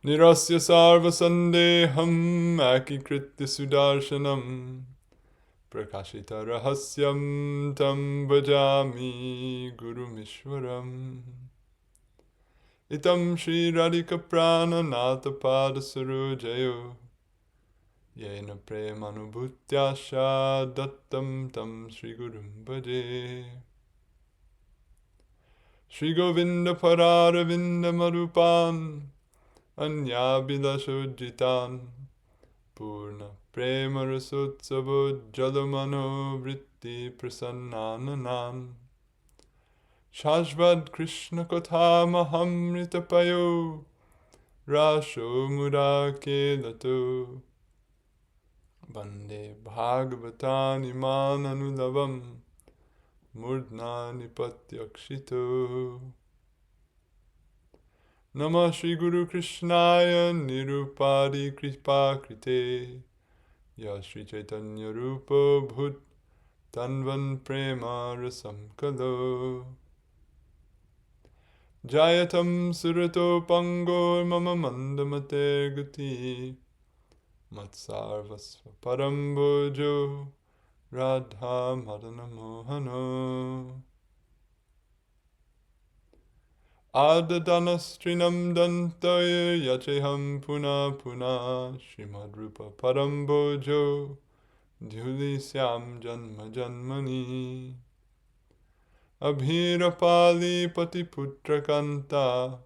Nirasya sarva sandeham akikritya sudarshanam prakashita rahasyam tam bhajami gurumishwaram. Itam Shri Radhika Prana Nata Pada Sarojayo Yena Premanubhutyasha Dattam Tam Shri Gurum Bhaje. Shri Govinda Pararavinda Marupan Anyabhilashojitan Purna Prema Rasotsavo Jalamano Vritti Prasannananan Shashvad Krishna Kotha Mahamrita Payo Rasho Murake Lato Bande Bhagavatani Mananudavam Murdna Nipatyakshito. Namah Shri Guru Krishnaya Nirupadi Kripa Krite Ya Shri Chaitanya Rupa Bhut Tanvan Prema Rasam Kalo Jayatam Surato Pangor Mama Mandamate Gati Matsarvasva Parambojo Radha Madana Mohano Adadanastrinam Dantaya Yacheham Puna Puna Srimad Rupa Parambojo Dhuli Syam Janma Janmani Abhirapali Patiputra Kanta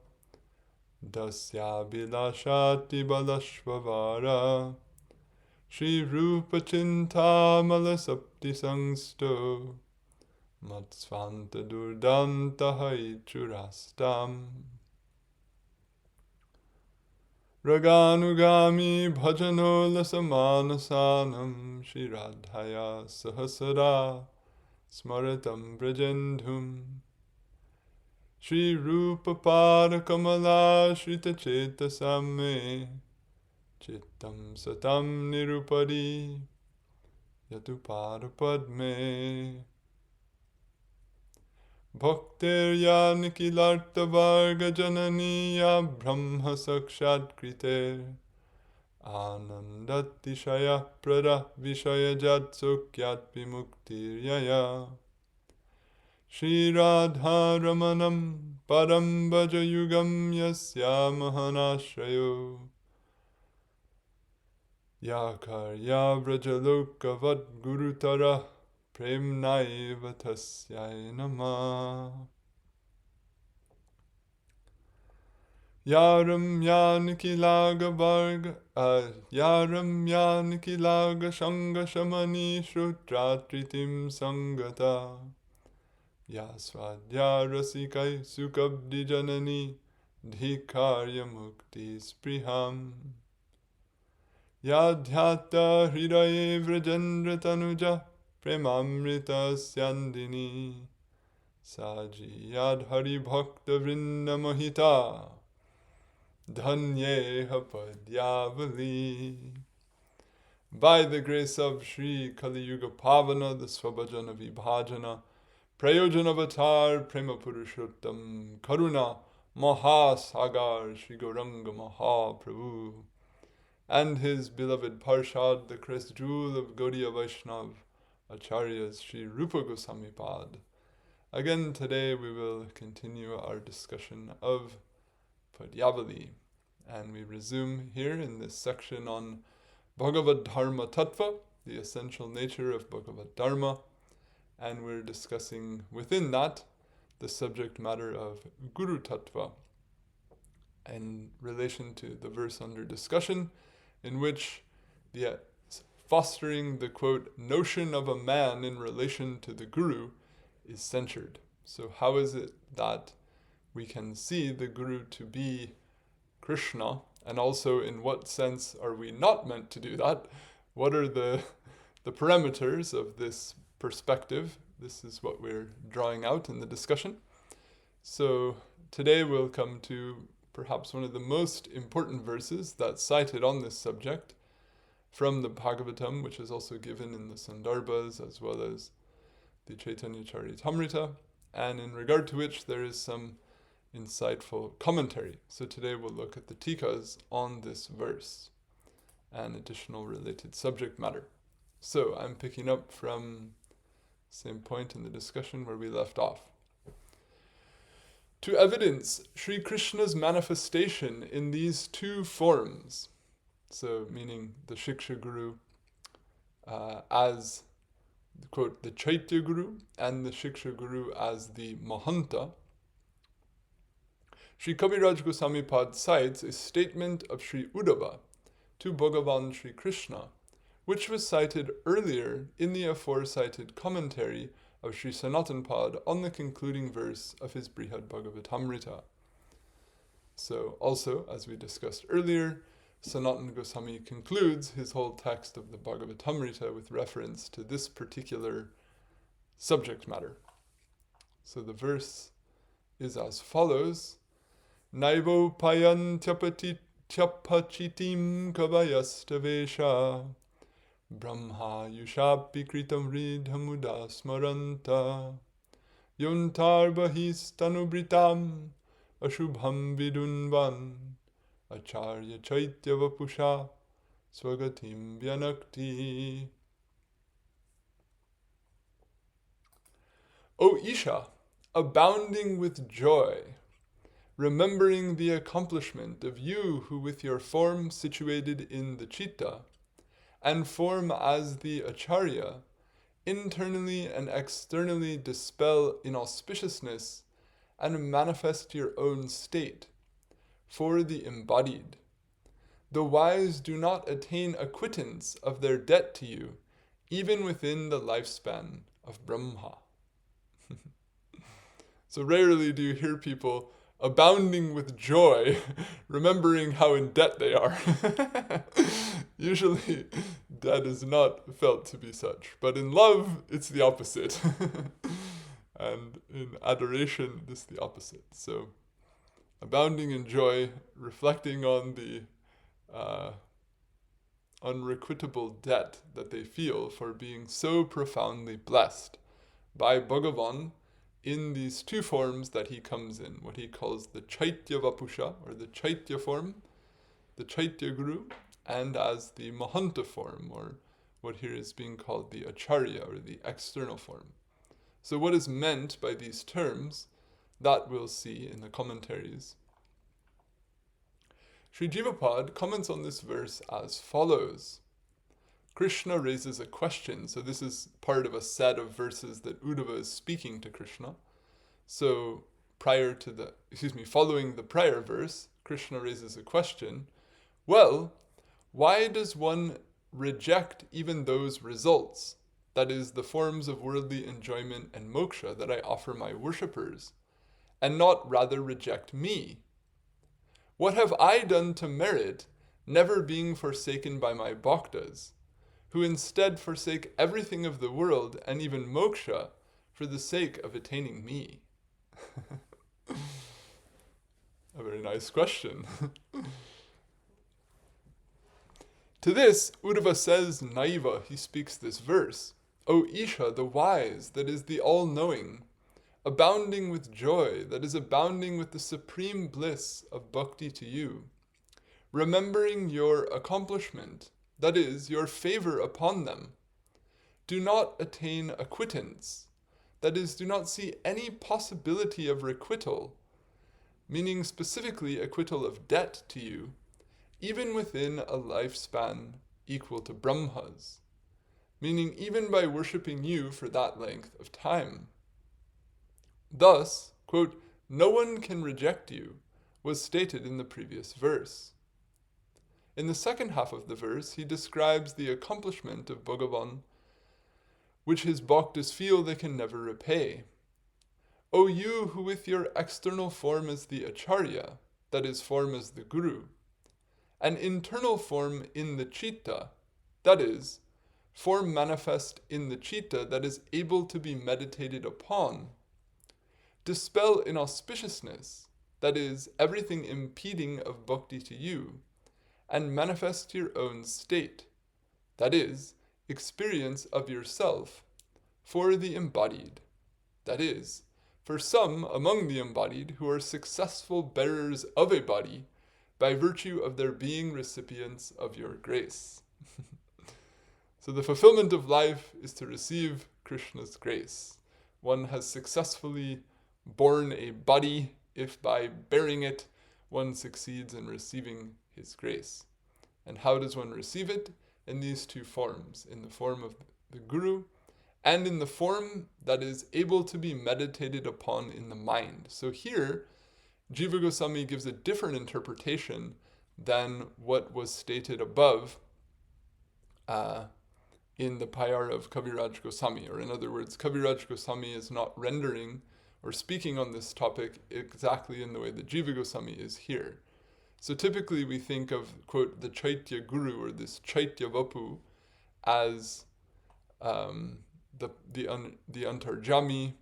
Dasya Bilashati Balashvavara Sri Rupa Chintamala Sapti Sangsto Matsvanta Durdanta Haichurastam Raganugami Bhajanola Samanasanam Shri Radhaya Sahasara Smaratam Brajendhum Shri Rupa Pada Kamala Shrita Cheta Same Chittam Satam Nirupadi Yatupada Padme Bhaktir Ya Nikilarta Varga Janani Ya Brahma Sakshat Kriter Anandati Shaya Prada Vishaya Jat Sukyat Vimuktir Yaya Shri Radha Ramanam Padam Bhaja Yugam Yasya Mahanashrayo Ya Karya Vrajaloka Vat Gurutara Prem Naiva Tasyai Namah Yaram Yanikilaga Varga Yaram Yanikilaga Shanga Shamani Shrutratritim Sangata Yasvadya Rasikai Sukabdi Janani Dhikarya Mukti Spriham Yadhyata Hridaye Vrajendra Tanuja Premamrita Syandini Saji Yad Hari Bhakta Vrinda Mohita Dhanyeha Padyavali. By the grace of Shri Kali Yuga Pavana, the Svabhajana Vibhajana, Prayojana Avatar, Prema Purushottam, Karuna, Mahasagar, Shri Gauranga Mahaprabhu, and his beloved Parshad, the crest jewel of Gaudiya Vaishnav, Acharyas Sri Rupa Gosvami Prabhupada. Again today we will continue our discussion of Padyavali, and we resume here in this section on Bhagavad-dharma-tattva, the essential nature of Bhagavad-dharma, and we're discussing within that the subject matter of Guru-tattva in relation to the verse under discussion, in which the fostering the, quote, notion of a man in relation to the Guru is censured. So how is it that we can see the Guru to be Krishna, and also in what sense are we not meant to do that? What are the parameters of this perspective? This is what we're drawing out in the discussion. So today we'll come to perhaps one of the most important verses that's cited on this subject from the Bhagavatam, which is also given in the Sandarbhas as well as the Chaitanya Charitamrita, and in regard to which there is some insightful commentary. So today we'll look at the tikas on this verse and additional related subject matter. So I'm picking up from the same point in the discussion where we left off. To evidence Sri Krishna's manifestation in these two forms, so meaning the Shiksha Guru as, quote, the Chaitya Guru and the Shiksha Guru as the Mahanta, Sri Kaviraj Goswami Pad cites a statement of Sri Uddhava to Bhagavan Sri Krishna, which was cited earlier in the aforecited commentary of Sri Sanatana Pad on the concluding verse of his Brihad Bhagavatamrita. So also, as we discussed earlier, Sanatana Goswami concludes his whole text of the Bhagavatamrita with reference to this particular subject matter. So the verse is as follows: Naivo payan tyapachitim kavayastavesha Brahma yushapi kritam ridhamuda smaranta Yontar bahistanubritam ashubham vidunvan Acharya chaitya vapusha swagatim vyanakti. O Isha, abounding with joy, remembering the accomplishment of you who with your form situated in the citta, and form as the acharya, internally and externally dispel inauspiciousness and manifest your own state, for the embodied. The wise do not attain acquittance of their debt to you, even within the lifespan of Brahma. So rarely do you hear people abounding with joy, remembering how in debt they are. Usually, debt is not felt to be such, but in love, it's the opposite. And in adoration, it's the opposite. So, abounding in joy, reflecting on the unrequittable debt that they feel for being so profoundly blessed by Bhagavan in these two forms that he comes in, what he calls the Chaitya Vapusha, or the Chaitya form, the Chaitya Guru, and as the Mahanta form, or what here is being called the Acharya, or the external form. So what is meant by these terms, that we'll see in the commentaries. Sri Jiva Pad comments on this verse as follows. Krishna raises a question. So this is part of a set of verses that Uddhava is speaking to Krishna. So following the prior verse, Krishna raises a question. Well, why does one reject even those results, that is, the forms of worldly enjoyment and moksha that I offer my worshippers, and not rather reject me? What have I done to merit never being forsaken by my bhaktas, who instead forsake everything of the world and even moksha for the sake of attaining me? A very nice question. To this, Uddhava says, Naiva, he speaks this verse, O Isha, the wise, that is the all-knowing, abounding with joy, that is abounding with the supreme bliss of bhakti to you, remembering your accomplishment, that is, your favor upon them, do not attain acquittance, that is, do not see any possibility of requital, meaning specifically acquittal of debt to you, even within a lifespan equal to Brahma's, meaning even by worshipping you for that length of time. Thus, quote, no one can reject you, was stated in the previous verse. In the second half of the verse, he describes the accomplishment of Bhagavan, which his bhaktas feel they can never repay. O you who with your external form as the acharya, that is, form as the guru, an internal form in the citta, that is, form manifest in the citta that is able to be meditated upon, dispel inauspiciousness, that is, everything impeding of bhakti to you, and manifest your own state, that is, experience of yourself, for the embodied, that is, for some among the embodied who are successful bearers of a body by virtue of their being recipients of your grace. So the fulfillment of life is to receive Krishna's grace. One has successfully borne a body if by bearing it one succeeds in receiving his grace. And how does one receive it? In these two forms, in the form of the Guru and in the form that is able to be meditated upon in the mind. So here, Jiva Gosvami gives a different interpretation than what was stated above in the Payar of Kaviraj Goswami. Or in other words, Kaviraj Goswami is not rendering or speaking on this topic exactly in the way that Jiva Goswami is here. So typically we think of, quote, the Chaitya Guru or this Chaitya Vapu as the Antarjami,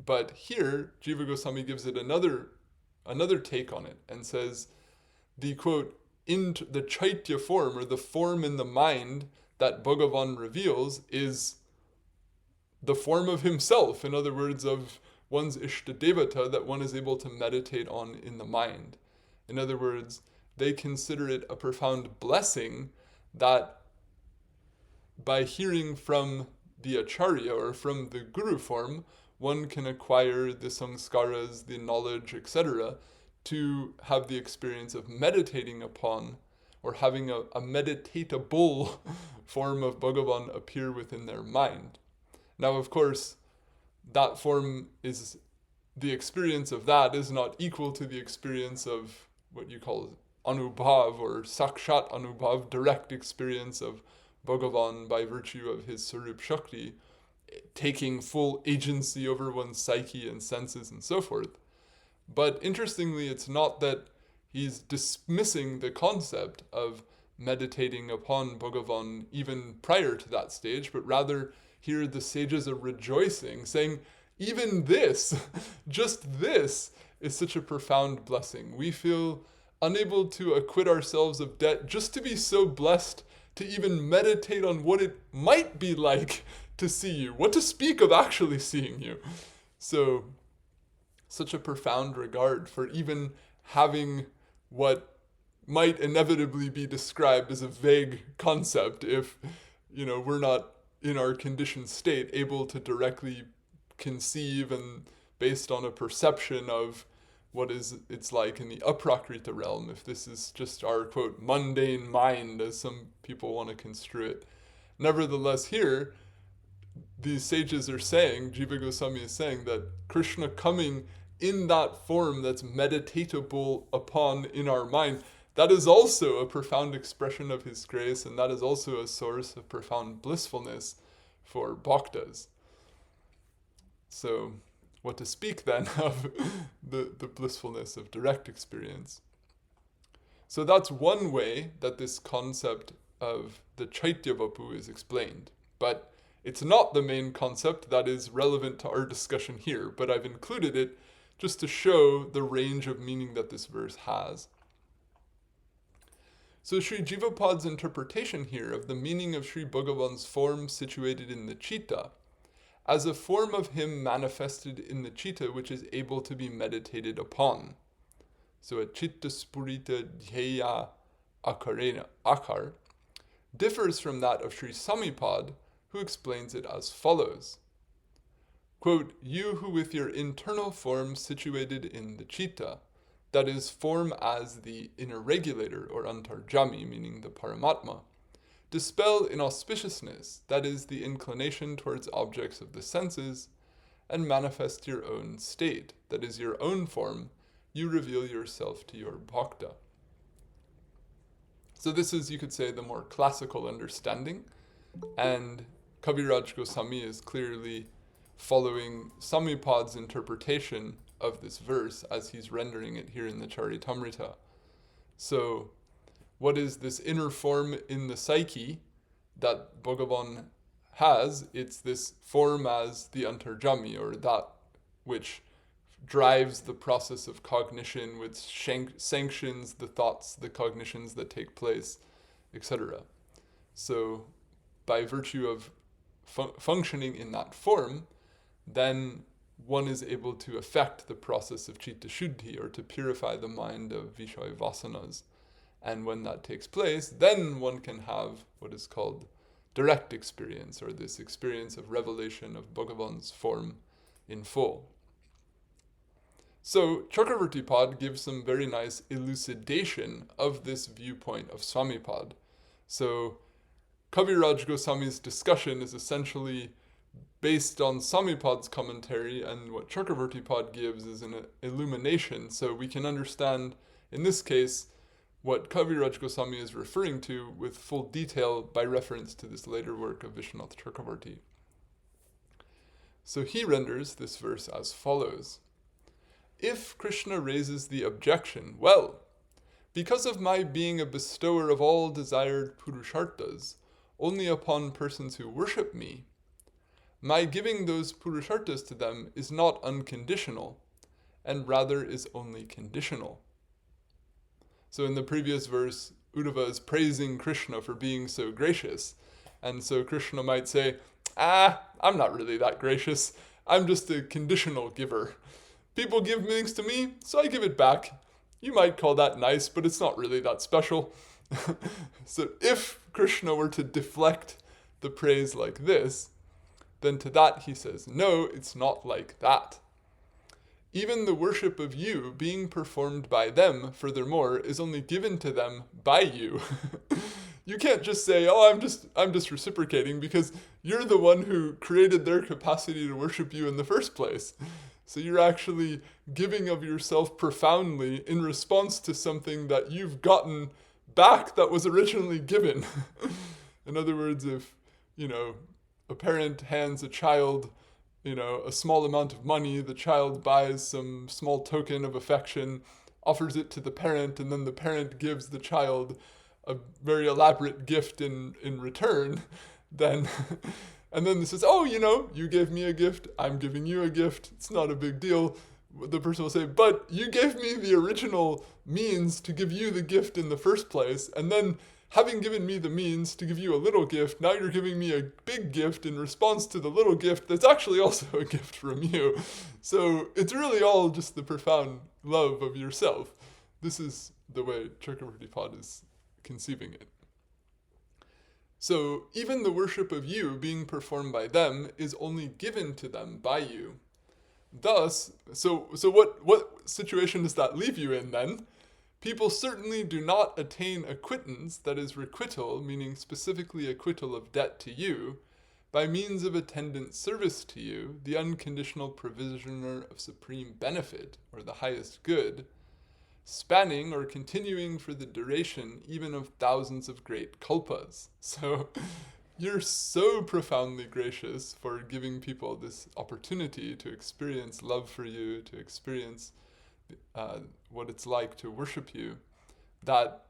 but here Jiva Goswami gives it another take on it and says the, quote, the Chaitya form or the form in the mind that Bhagavan reveals is the form of himself, in other words, of one's Ishta Devata that one is able to meditate on in the mind. In other words, they consider it a profound blessing that by hearing from the Acharya or from the Guru form, one can acquire the samskaras, the knowledge, etc., to have the experience of meditating upon or having a meditatable form of Bhagavan appear within their mind. Now, of course, that form is, the experience of that is not equal to the experience of what you call Anubhav or Sakshat Anubhav, direct experience of Bhagavan by virtue of his Sarup Shakti, taking full agency over one's psyche and senses and so forth. But interestingly, it's not that he's dismissing the concept of meditating upon Bhagavan even prior to that stage, but rather here the sages are rejoicing, saying, even this, just this, is such a profound blessing. We feel unable to acquit ourselves of debt just to be so blessed to even meditate on what it might be like to see you, what to speak of actually seeing you. So, such a profound regard for even having what might inevitably be described as a vague concept if, we're not in our conditioned state able to directly conceive and based on a perception of what it's like in the aprakrita realm, if this is just our, quote, mundane mind, as some people want to construe it. Nevertheless, here, these sages are saying, Jiva Goswami is saying, that Krishna coming in that form that's meditatable upon in our mind, that is also a profound expression of his grace, and that is also a source of profound blissfulness for bhaktas. So, what to speak then of the blissfulness of direct experience. So that's one way that this concept of the Chaitya Vapu is explained. But it's not the main concept that is relevant to our discussion here, but I've included it just to show the range of meaning that this verse has. So Sri Jivapad's interpretation here of the meaning of Sri Bhagavan's form situated in the Chitta as a form of him manifested in the Chitta which is able to be meditated upon. So a Chitta Spurita Dhyeya Akar differs from that of Sri Samipad, who explains it as follows. Quote, you who with your internal form situated in the Chitta, that is, form as the inner regulator or antarjami, meaning the Paramatma, dispel inauspiciousness, that is, the inclination towards objects of the senses, and manifest your own state, that is, your own form, you reveal yourself to your bhakta. So this is, you could say, the more classical understanding, and Kaviraj Goswami is clearly following Samipad's interpretation of this verse as he's rendering it here in the Charitamrita. So, what is this inner form in the psyche that Bhagavan has? It's this form as the antarjami, or that which drives the process of cognition, which sanctions the thoughts, the cognitions that take place, etc. So, by virtue of functioning in that form, then one is able to affect the process of citta shuddhi, or to purify the mind of Vishaya vasanas. And when that takes place, then one can have what is called direct experience, or this experience of revelation of Bhagavan's form in full. So Chakravartipad gives some very nice elucidation of this viewpoint of Swamipad. So Kaviraj Goswami's discussion is essentially based on Swamipad's commentary, and what Chakravartipad gives is an illumination, so we can understand, in this case, what Kaviraj Goswami is referring to with full detail by reference to this later work of Vishwanath Chakravarti. So he renders this verse as follows. If Krishna raises the objection, well, because of my being a bestower of all desired purusharthas, only upon persons who worship me, my giving those purusharthas to them is not unconditional, and rather is only conditional. So in the previous verse, Uddhava is praising Krishna for being so gracious, and so Krishna might say, I'm not really that gracious, I'm just a conditional giver. People give things to me, so I give it back. You might call that nice, but it's not really that special. So if Krishna were to deflect the praise like this, then to that he says, no, it's not like that. Even the worship of you being performed by them, furthermore, is only given to them by you. You can't just say, I'm just reciprocating, because you're the one who created their capacity to worship you in the first place. So you're actually giving of yourself profoundly in response to something that you've gotten back that was originally given. In other words, if, a parent hands a child, a small amount of money, the child buys some small token of affection, offers it to the parent, and then the parent gives the child a very elaborate gift in return, then... And then this says, you gave me a gift, I'm giving you a gift, it's not a big deal. The person will say, but you gave me the original means to give you the gift in the first place, and then having given me the means to give you a little gift, now you're giving me a big gift in response to the little gift that's actually also a gift from you. So it's really all just the profound love of yourself. This is the way Chakravartipad is conceiving it. So even the worship of you being performed by them is only given to them by you. Thus, so what situation does that leave you in then? People certainly do not attain acquittance, that is requital, meaning specifically acquittal of debt to you, by means of attendant service to you, the unconditional provisioner of supreme benefit, or the highest good, spanning or continuing for the duration even of thousands of great kalpas. So you're so profoundly gracious for giving people this opportunity to experience love for you, to experience what it's like to worship you, that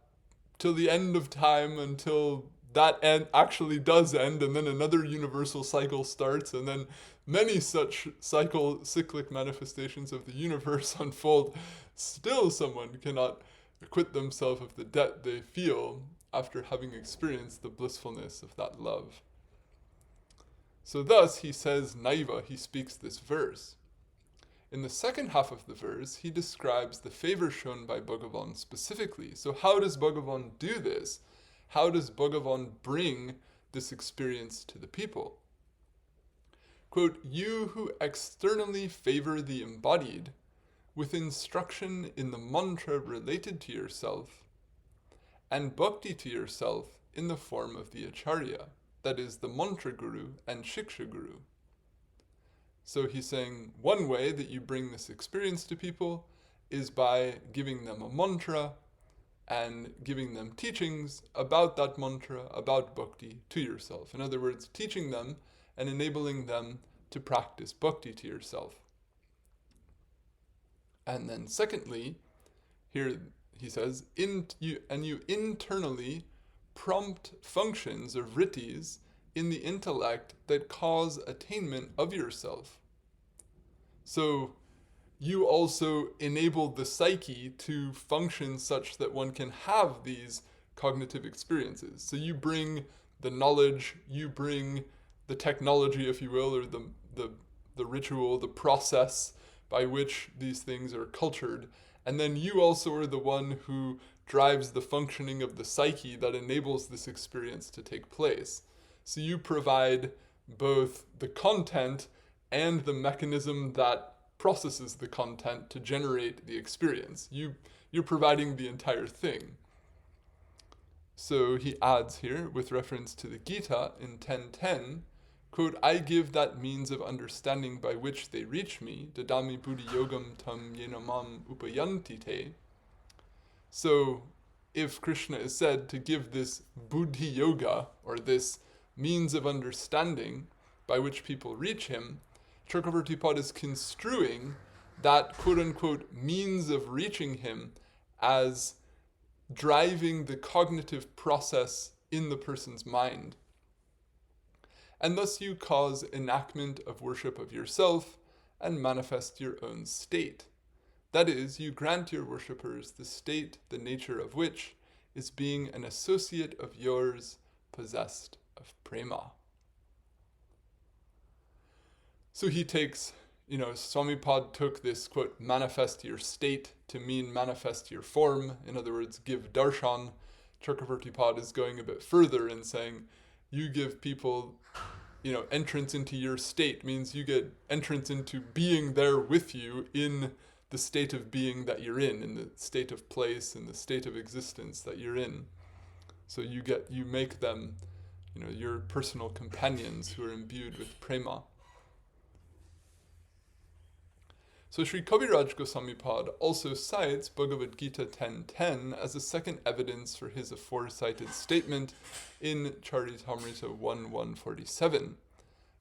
till the end of time, until that end actually does end, and then another universal cycle starts, and then many such cyclic manifestations of the universe unfold, still someone cannot acquit themselves of the debt they feel after having experienced the blissfulness of that love. So thus he says Naiva, he speaks this verse. In the second half of the verse, he describes the favor shown by Bhagavan specifically. So how does Bhagavan do this? How does Bhagavan bring this experience to the people? Quote, you who externally favor the embodied with instruction in the mantra related to yourself and bhakti to yourself in the form of the acharya, that is the mantra guru and shiksha guru. So he's saying one way that you bring this experience to people is by giving them a mantra and giving them teachings about that mantra, about bhakti to yourself. In other words, teaching them and enabling them to practice bhakti to yourself. And then secondly, here he says, you internally prompt functions or vrittis in the intellect that cause attainment of yourself. So you also enable the psyche to function such that one can have these cognitive experiences. So you bring the knowledge, you bring the technology, if you will, or the the ritual, the process by which these things are cultured. And then you also are the one who drives the functioning of the psyche that enables this experience to take place. So you provide both the content and the mechanism that processes the content to generate the experience. You're providing the entire thing. So he adds here, with reference to the Gita in 10.10, quote, I give that means of understanding by which they reach me, dadami buddhi yogam tam yenamam upayanti te. So if Krishna is said to give this buddhi yoga, or this means of understanding by which people reach him, Chakravarti Pada is construing that quote-unquote means of reaching him as driving the cognitive process in the person's mind. And thus you cause enactment of worship of yourself and manifest your own state. That is, you grant your worshippers the state, the nature of which is being an associate of yours, possessed of prema. So he takes, Swamipad took this, quote, manifest your state to mean manifest your form. In other words, give darshan. Chakravarti Pad is going a bit further and saying, you give people, entrance into your state, means you get entrance into being there with you in the state of being that you're in the state of place, in the state of existence that you're in. So you make them, your personal companions who are imbued with prema. So Sri Kaviraj Goswami Pad also cites Bhagavad Gita 10.10 as a second evidence for his aforecited statement in Charitamrita 1.147,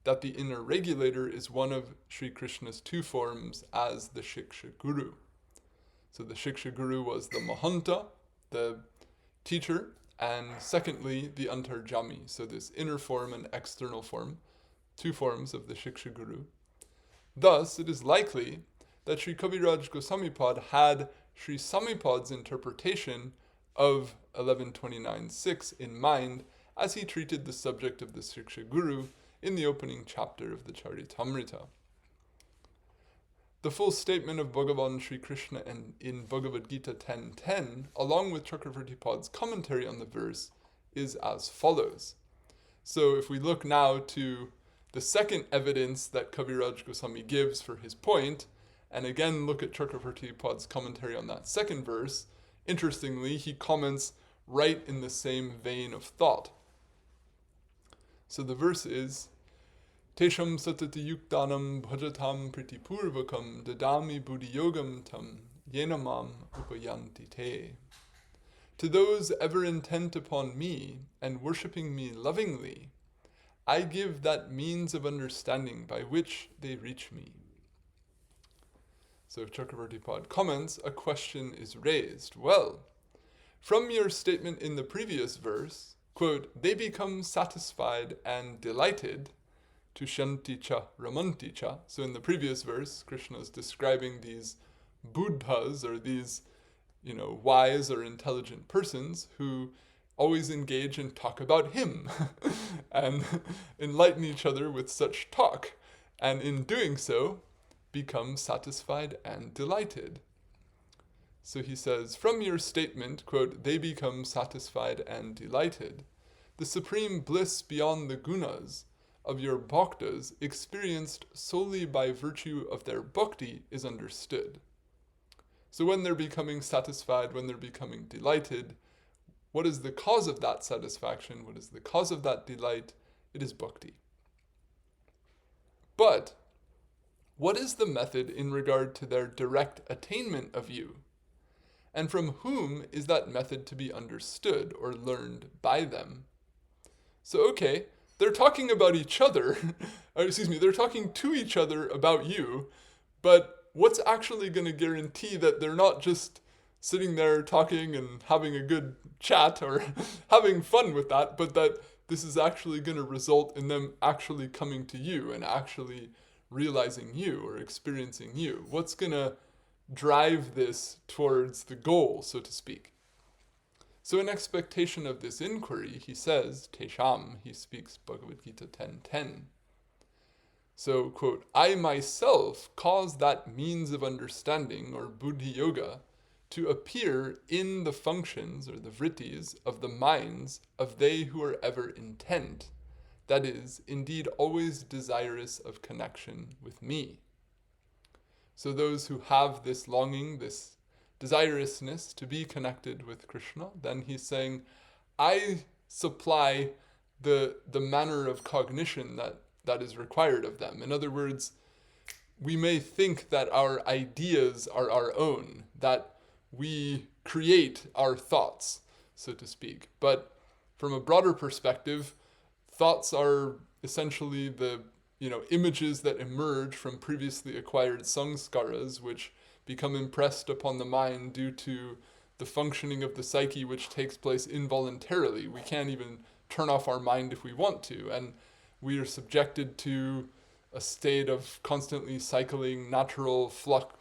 that the inner regulator is one of Sri Krishna's two forms as the Shiksha Guru. So the Shiksha Guru was the Mahanta, the teacher, and secondly, the Antarjami, so this inner form and external form, two forms of the Shiksha Guru. Thus, it is likely that Sri Kaviraj Goswami Pad had Sri Samipad's interpretation of 1129.6 in mind as he treated the subject of the Shiksha Guru in the opening chapter of the Charitamrita. The full statement of Bhagavan Sri Krishna in Bhagavad Gita 10.10, along with Chakravarti Pad's commentary on the verse, is as follows. So if we look now to the second evidence that Kaviraj Goswami gives for his point, and again look at Chakravarti Pad's commentary on that second verse, interestingly, he comments right in the same vein of thought. So the verse is, Tesham satati yuktanam bhajatam pritipurvakam dadami buddhi yogam tam yenamam upayanti te. To those ever intent upon me and worshipping me lovingly, I give that means of understanding by which they reach me. So Chakravarti Pad comments, a question is raised. Well, from your statement in the previous verse, quote, they become satisfied and delighted, tushanti cha ramanti cha. So in the previous verse, Krishna is describing these buddhas, or these, wise or intelligent persons who always engage and talk about him and enlighten each other with such talk. And in doing so, become satisfied and delighted. So he says, from your statement, quote, they become satisfied and delighted, the supreme bliss beyond the gunas of your bhaktas experienced solely by virtue of their bhakti is understood. So when they're becoming satisfied, when they're becoming delighted, what is the cause of that satisfaction? What is the cause of that delight? It is bhakti. But what is the method in regard to their direct attainment of you? And from whom is that method to be understood or learned by them? So, okay, they're talking about each other, they're talking to each other about you, but what's actually going to guarantee that they're not just sitting there talking and having a good chat or having fun with that, but that this is actually going to result in them actually coming to you and actually realizing you or experiencing you? What's going to drive this towards the goal, so to speak? So in expectation of this inquiry, he says, Tesham, he speaks Bhagavad Gita 10.10. So, quote, I myself cause that means of understanding, or buddhi yoga, to appear in the functions, or the vrittis, of the minds of they who are ever intent, that is, indeed always desirous of connection with me. So those who have this longing, this desirousness to be connected with Krishna, then he's saying, I supply the manner of cognition that is required of them. In other words, we may think that our ideas are our own, that we create our thoughts, so to speak. But from a broader perspective, thoughts are essentially the images that emerge from previously acquired samskaras, which become impressed upon the mind due to the functioning of the psyche, which takes place involuntarily. We can't even turn off our mind if we want to, and we are subjected to a state of constantly cycling natural flux,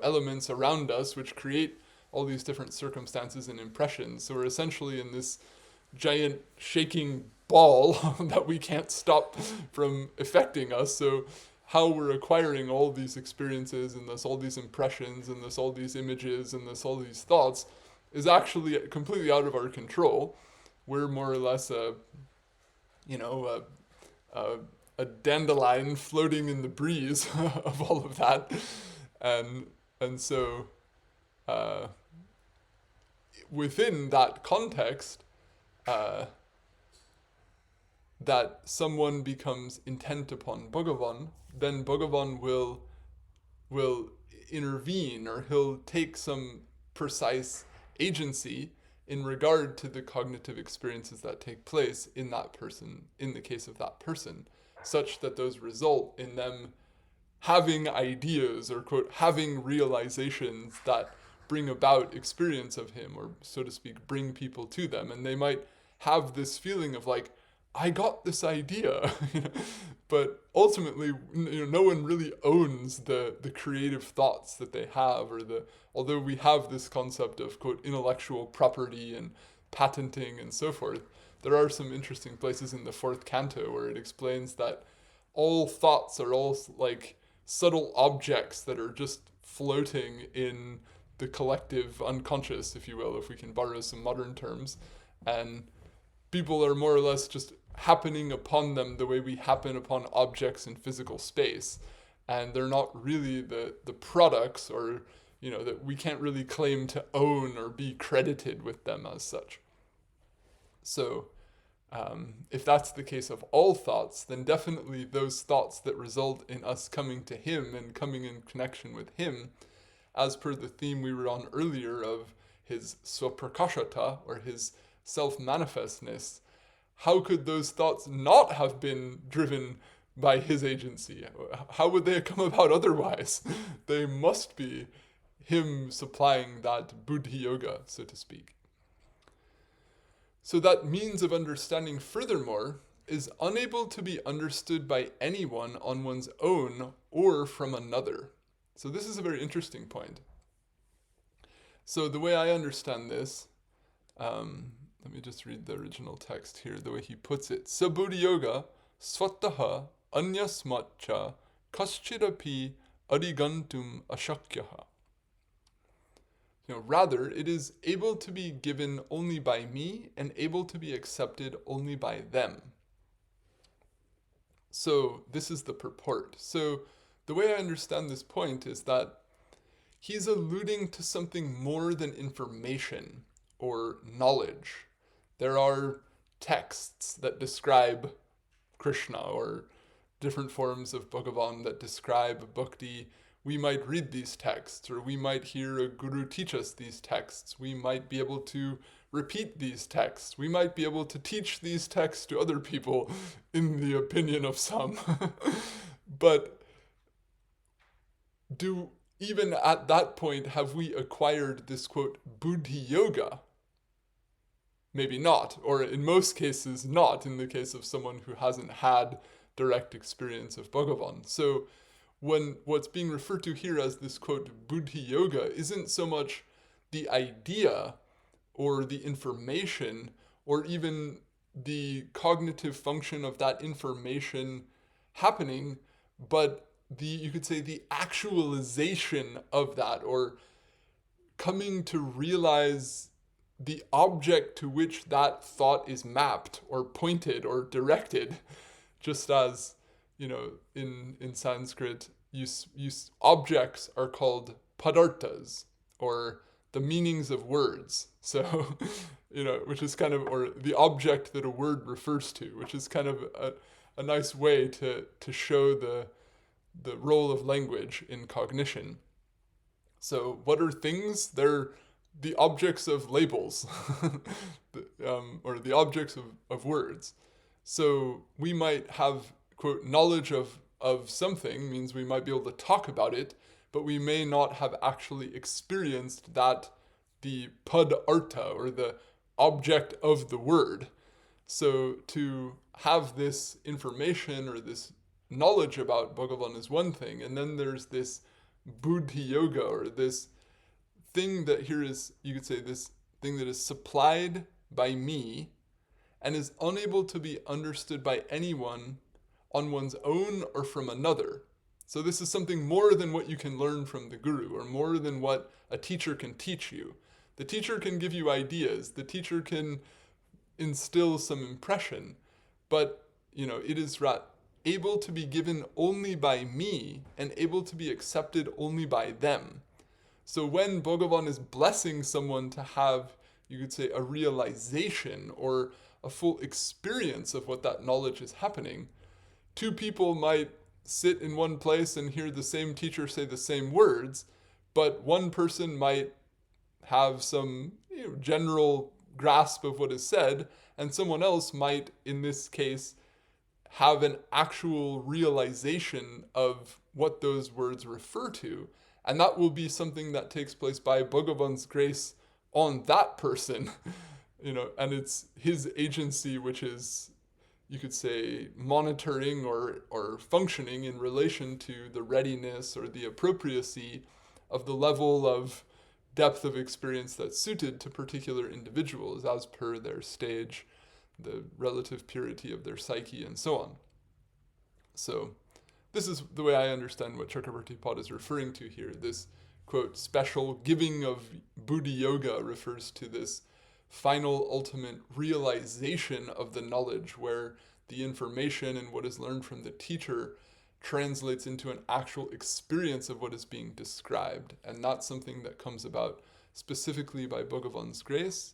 elements around us, which create all these different circumstances and impressions. So we're essentially in this giant shaking ball that we can't stop from affecting us. So how we're acquiring all these experiences and thus all these impressions and thus all these images and thus all these thoughts is actually completely out of our control. We're more or less a dandelion floating in the breeze of all of that, and so within that context, that someone becomes intent upon Bhagavan, then Bhagavan will intervene, or he'll take some precise agency in regard to the cognitive experiences that take place in that person, in the case of that person, such that those result in them having ideas, or quote, having realizations that bring about experience of him, or so to speak, bring people to them. And they might have this feeling of like, I got this idea, but ultimately, no one really owns the creative thoughts that they have, or although we have this concept of, quote, intellectual property and patenting and so forth, there are some interesting places in the fourth canto where it explains that all thoughts are all like subtle objects that are just floating in the collective unconscious, if you will, if we can borrow some modern terms, and people are more or less just happening upon them the way we happen upon objects in physical space, and they're not really the products, or that we can't really claim to own or be credited with them as such. So if that's the case of all thoughts, then definitely those thoughts that result in us coming to him and coming in connection with him, as per the theme we were on earlier of his swaprakashata, or his self-manifestness, how could those thoughts not have been driven by his agency? How would they come about otherwise? They must be him supplying that buddhi yoga, so to speak. So that means of understanding, furthermore, is unable to be understood by anyone on one's own or from another. So this is a very interesting point. So the way I understand this, let me just read the original text here, the way he puts it. Sa buddhi yoga svataha anyasmatcha kaschirapi adigantum ashakyaha. Rather, it is able to be given only by me and able to be accepted only by them. So this is the purport. So the way I understand this point is that he's alluding to something more than information or knowledge. There are texts that describe Krishna, or different forms of Bhagavan that describe bhakti. We might read these texts, or we might hear a guru teach us these texts. We might be able to repeat these texts. We might be able to teach these texts to other people, in the opinion of some. But even at that point, have we acquired this, quote, buddhi yoga? Maybe not, or in most cases not, in the case of someone who hasn't had direct experience of Bhagavan. So what's being referred to here as this, quote, buddhi yoga isn't so much the idea or the information or even the cognitive function of that information happening, but you could say the actualization of that, or coming to realize the object to which that thought is mapped or pointed or directed, just as, in Sanskrit, objects are called padarthas, or the meanings of words. So, which is kind of, or the object that a word refers to, which is kind of a nice way to show the role of language in cognition. So what are things? They're the objects of labels, or the objects of words. So we might have, quote, knowledge of something, means we might be able to talk about it, but we may not have actually experienced that, the padartha, or the object of the word. So to have this information or this knowledge about Bhagavan is one thing, and then there's this buddhi yoga, or this thing that here is, you could say, this thing that is supplied by me and is unable to be understood by anyone on one's own or from another. So this is something more than what you can learn from the guru, or more than what a teacher can teach you. The teacher can give you ideas, the teacher can instill some impression, but it is able to be given only by me and able to be accepted only by them. So when Bhagavan is blessing someone to have, you could say, a realization or a full experience of what that knowledge is happening, two people might sit in one place and hear the same teacher say the same words, but one person might have some general grasp of what is said, and someone else might, in this case, have an actual realization of what those words refer to. And that will be something that takes place by Bhagavan's grace on that person, and it's his agency which is, you could say, monitoring or functioning in relation to the readiness or the appropriacy of the level of depth of experience that's suited to particular individuals as per their stage, the relative purity of their psyche, and so on. So this is the way I understand what Chakravarti Pad is referring to here. This, quote, special giving of buddhi yoga refers to this final ultimate realization of the knowledge, where the information and what is learned from the teacher translates into an actual experience of what is being described, and not something that comes about specifically by Bhagavan's grace,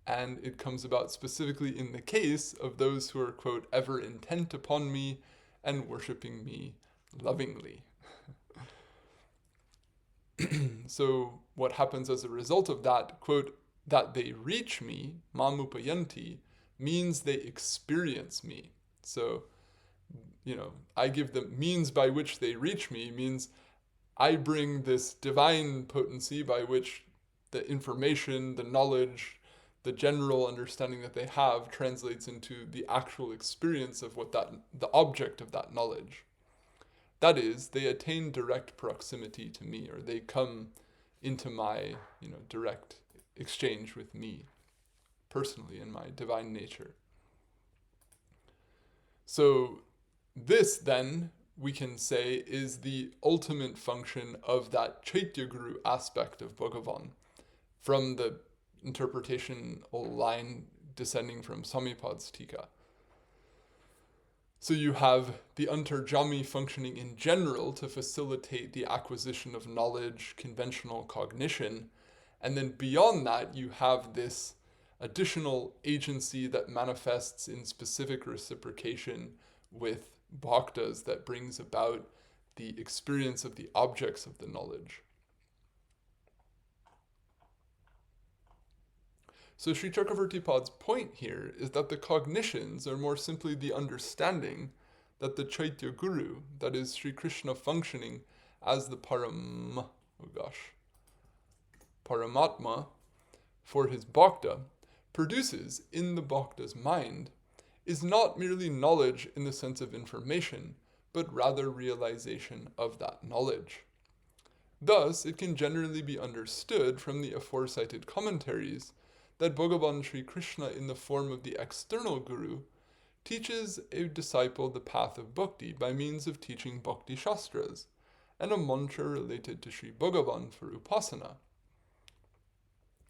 and it comes about specifically in the case of those who are, quote, ever intent upon me and worshipping me lovingly. So what happens as a result of that, quote, that they reach me, mamupayanti, means they experience me. So, I give them means by which they reach me, means I bring this divine potency by which the information, the knowledge, the general understanding that they have translates into the actual experience of what the object of that knowledge. That is, they attain direct proximity to me, or they come into my, direct exchange with me, personally, in my divine nature. So this, then, we can say, is the ultimate function of that Chaitya Guru aspect of Bhagavan, from the interpretation line descending from Samipad's Tika. So you have the antarjami functioning in general to facilitate the acquisition of knowledge, conventional cognition, and then beyond that you have this additional agency that manifests in specific reciprocation with bhaktas that brings about the experience of the objects of the knowledge. So Sri Chakravarti Pad's point here is that the cognitions are more simply the understanding that the Chaitya Guru, that is Sri Krishna functioning as the Paramatma for his bhakta, produces in the bhakta's mind, is not merely knowledge in the sense of information, but rather realization of that knowledge. Thus, it can generally be understood from the aforecited commentaries that Bhagavan Sri Krishna, in the form of the external Guru, teaches a disciple the path of bhakti by means of teaching bhakti shastras and a mantra related to Sri Bhagavan for upasana.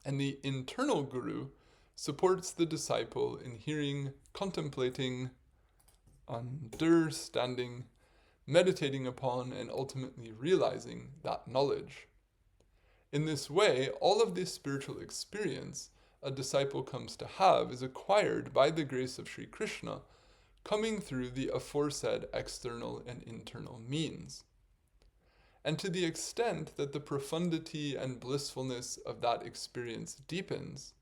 And the internal guru supports the disciple in hearing, contemplating, understanding, meditating upon, and ultimately realizing that knowledge. In this way, all of this spiritual experience a disciple comes to have is acquired by the grace of Sri Krishna, coming through the aforesaid external and internal means. And to the extent that the profundity and blissfulness of that experience deepens,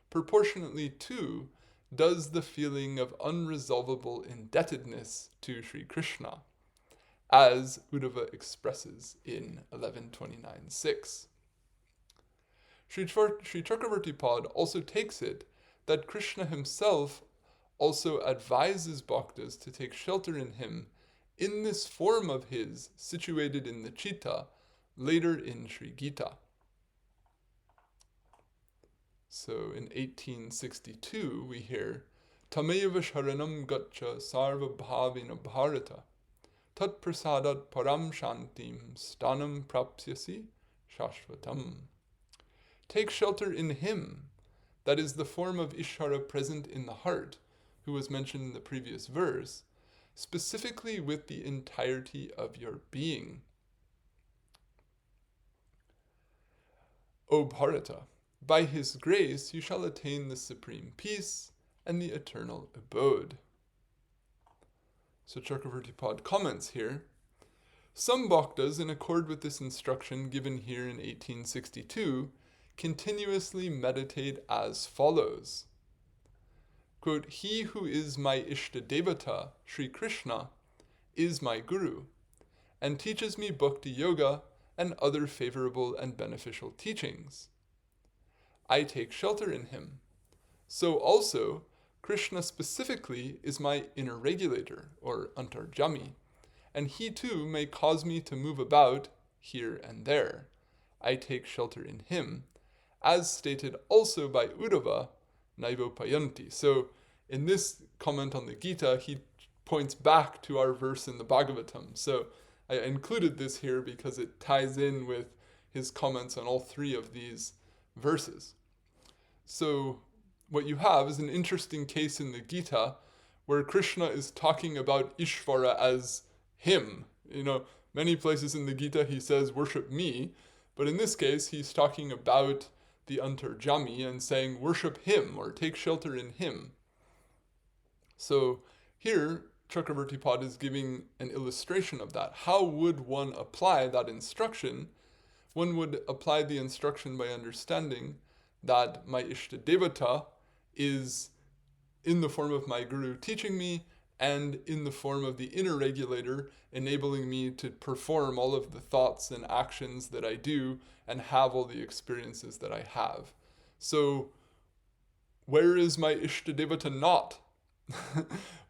proportionately too does the feeling of unresolvable indebtedness to Sri Krishna, as Uddhava expresses in 1129.6. Sri Chakravarti Pad also takes it that Krishna himself also advises bhaktas to take shelter in him in this form of his situated in the Chitta, later in Sri Gita. So in 1862 we hear, Tameva sharanam gaccha sarva bhavina bharata, tat prasadat param shantim stanam prapsyasi shashvatam. Take shelter in him, that is the form of Ishvara present in the heart, who was mentioned in the previous verse, specifically with the entirety of your being. O Bharata, by his grace you shall attain the supreme peace and the eternal abode. So Chakravarti Pad comments here, some bhaktas, in accord with this instruction given here in 1862, continuously meditate as follows. Quote, he who is my Ishta Devata, Sri Krishna, is my Guru, and teaches me Bhakti Yoga and other favorable and beneficial teachings. I take shelter in him. So also, Krishna specifically is my inner regulator, or antarjami, and he too may cause me to move about here and there. I take shelter in him, as stated also by Uddhava, Naivopayanti. So in this comment on the Gita, he points back to our verse in the Bhagavatam. So I included this here because it ties in with his comments on all three of these verses. So what you have is an interesting case in the Gita where Krishna is talking about Ishvara as him. You know, many places in the Gita he says, worship me, but in this case he's talking about the antarjami and saying, worship him or take shelter in him. So here, Chakravarti Pad is giving an illustration of that. How would one apply that instruction? One would apply the instruction by understanding that my Ishta Devata is in the form of my Guru teaching me and in the form of the inner regulator enabling me to perform all of the thoughts and actions that I do and have all the experiences that I have. So where is my Ishta Devata not?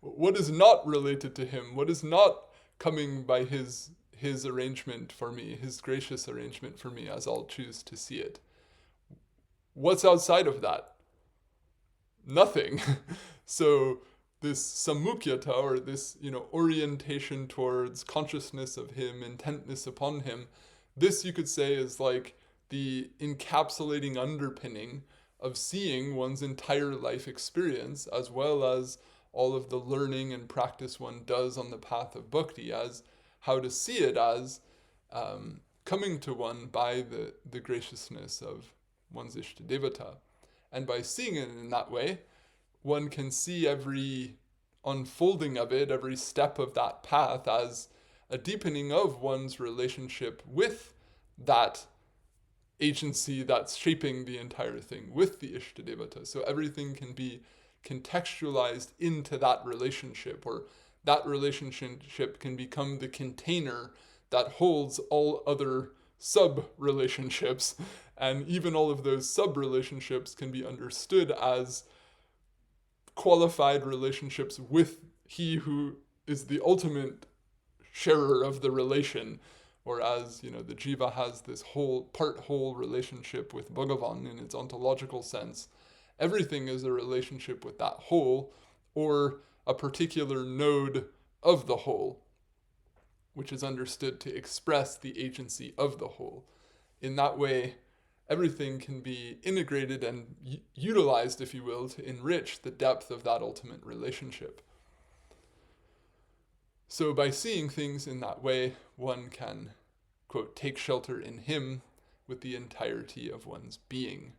What is not related to him? What is not coming by his arrangement for me, his gracious arrangement for me, as I'll choose to see it? What's outside of that? Nothing. So this samukhyata, or this, orientation towards consciousness of him, intentness upon him, this you could say is like the encapsulating underpinning of seeing one's entire life experience, as well as all of the learning and practice one does on the path of bhakti, as how to see it as coming to one by the graciousness of one's Ishta Devata. And by seeing it in that way, one can see every unfolding of it, every step of that path, as a deepening of one's relationship with that agency that's shaping the entire thing, with the Ishta Devata. So everything can be contextualized into that relationship, or that relationship can become the container that holds all other sub-relationships, and even all of those sub-relationships can be understood as qualified relationships with he who is the ultimate sharer of the relation, or as, the jiva has this whole relationship with Bhagavan in its ontological sense. Everything is a relationship with that whole, or a particular node of the whole, which is understood to express the agency of the whole. In that way, everything can be integrated and utilized, if you will, to enrich the depth of that ultimate relationship. So by seeing things in that way, one can, quote, take shelter in him with the entirety of one's being.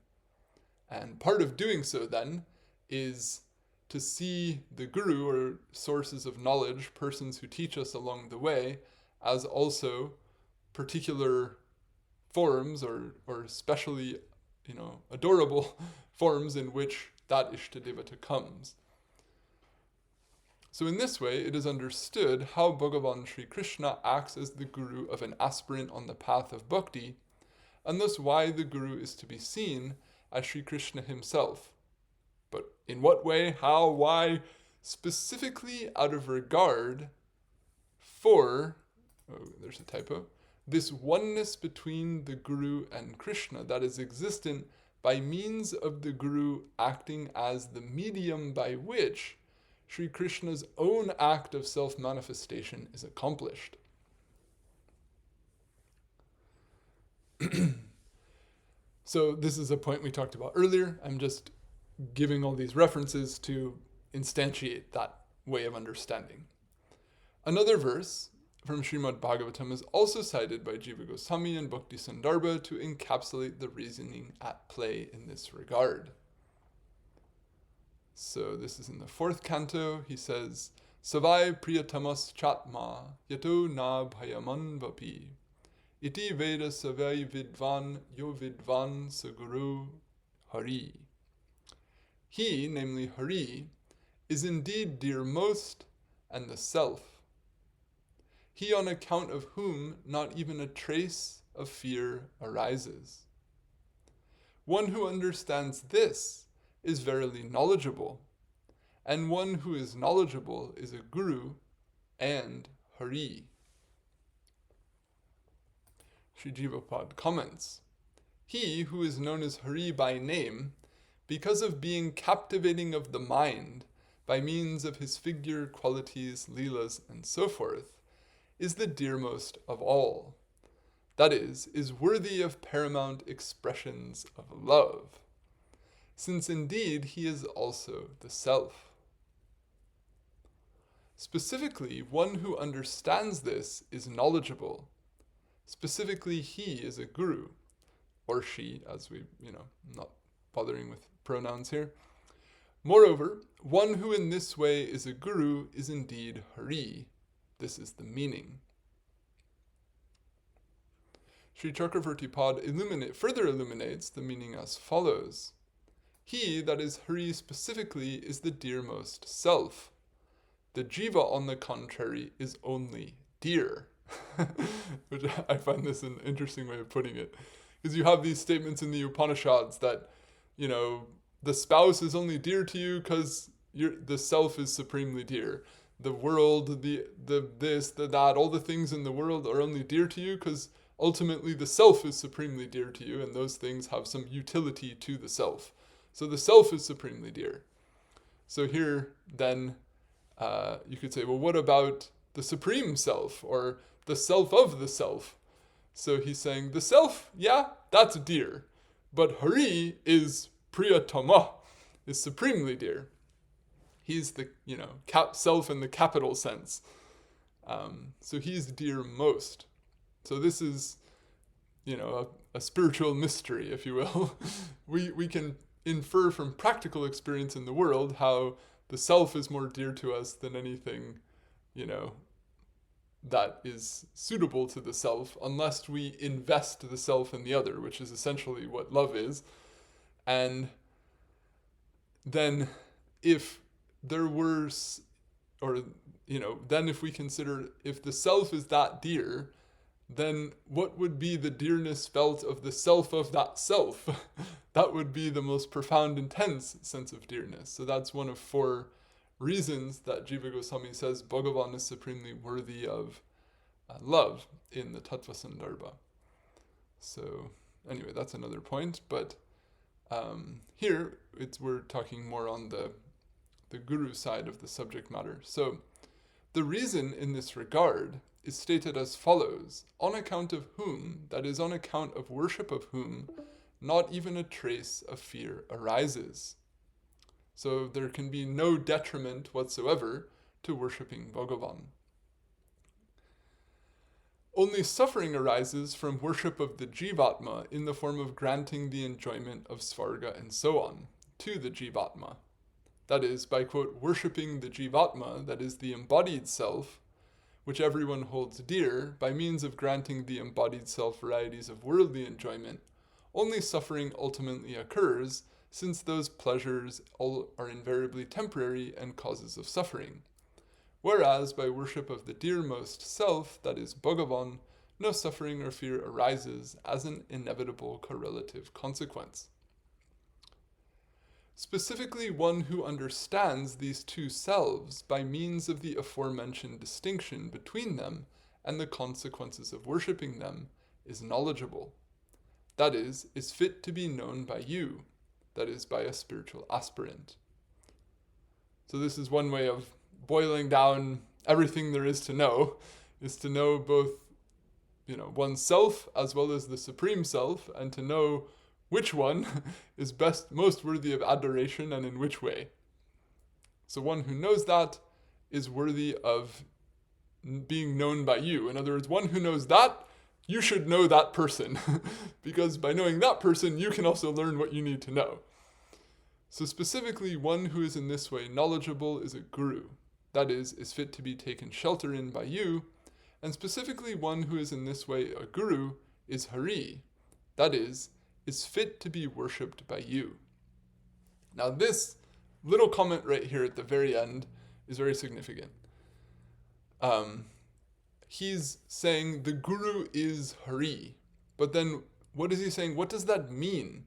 And part of doing so, then, is to see the guru, or sources of knowledge, persons who teach us along the way, as also particular forms or specially, adorable forms in which that Ishtadevata comes. So in this way, it is understood how Bhagavan Sri Krishna acts as the guru of an aspirant on the path of bhakti, and thus why the guru is to be seen as Sri Krishna himself. But in what way, how, why? Specifically out of regard for, there's a typo, this oneness between the guru and Krishna that is existent by means of the guru acting as the medium by which Sri Krishna's own act of self-manifestation is accomplished. So this is a point we talked about earlier. I'm just giving all these references to instantiate that way of understanding. Another verse from Srimad Bhagavatam is also cited by Jiva Gosvami and Bhakti Sandarbha to encapsulate the reasoning at play in this regard. So this is in the 4th canto. He says, Savai priyatamas chatma yato na bhayaman vapi iti veda savai vidvan yo vidvan saguru hari. He, namely Hari, is indeed dearmost and the self. He on account of whom not even a trace of fear arises. One who understands this is verily knowledgeable, and one who is knowledgeable is a guru and Hari. Sri Jiva comments, he who is known as Hari by name, because of being captivating of the mind by means of his figure, qualities, leelas, and so forth, is the dearmost of all. That is worthy of paramount expressions of love, since indeed he is also the self. Specifically, one who understands this is knowledgeable. Specifically, he is a guru, or she, as we, not bothering with pronouns here. Moreover, one who in this way is a guru is indeed Hari. This is the meaning. Sri Chakravarti Pad further illuminates the meaning as follows. He, that is Hari specifically, is the dearmost self. The Jiva, on the contrary, is only dear. Which I find this an interesting way of putting it. Because you have these statements in the Upanishads that, the spouse is only dear to you because the self is supremely dear. The world, the this, the that, all the things in the world are only dear to you because ultimately the self is supremely dear to you, and those things have some utility to the self. So the self is supremely dear. So here, then, you could say, well, what about the supreme self, or the self of the self? So he's saying, the self, yeah, that's dear. But Hari is priyatama, is supremely dear. He's the, self in the capital sense. So he's dear most. So this is, a spiritual mystery, if you will. We can infer from practical experience in the world how the self is more dear to us than anything, that is suitable to the self, unless we invest the self in the other, which is essentially what love is. And then if there were, then if we consider if the self is that dear, then what would be the dearness felt of the self of that self? That would be the most profound, intense sense of dearness. So that's one of 4 reasons that Jiva Goswami says Bhagavan is supremely worthy of love in the Tattva Sandarbha. So anyway, that's another point. But here we're talking more on the the guru side of the subject matter. So the reason in this regard is stated as follows: on account of whom, that is, on account of worship of whom, not even a trace of fear arises. So there can be no detriment whatsoever to worshipping Bhagavan. Only suffering arises from worship of the Jivatma in the form of granting the enjoyment of Svarga and so on to the Jivatma. That is, by, quote, worshipping the Jivatma, that is the embodied self, which everyone holds dear, by means of granting the embodied self varieties of worldly enjoyment, only suffering ultimately occurs, since those pleasures are invariably temporary and causes of suffering. Whereas by worship of the dearmost self, that is Bhagavan, no suffering or fear arises as an inevitable correlative consequence. Specifically, one who understands these two selves by means of the aforementioned distinction between them and the consequences of worshipping them is knowledgeable. That is fit to be known by you, that is, by a spiritual aspirant. So this is one way of boiling down everything there is to know both, oneself as well as the Supreme Self, and to know which one is most worthy of adoration and in which way. So one who knows that is worthy of being known by you. In other words, one who knows that, you should know that person, because by knowing that person, you can also learn what you need to know. So specifically, one who is in this way knowledgeable is a guru, that is fit to be taken shelter in by you, and specifically one who is in this way a guru is Hari, that is fit to be worshipped by you. Now this little comment right here at the very end is very significant. He's saying the guru is Hari, but then what is he saying? What does that mean?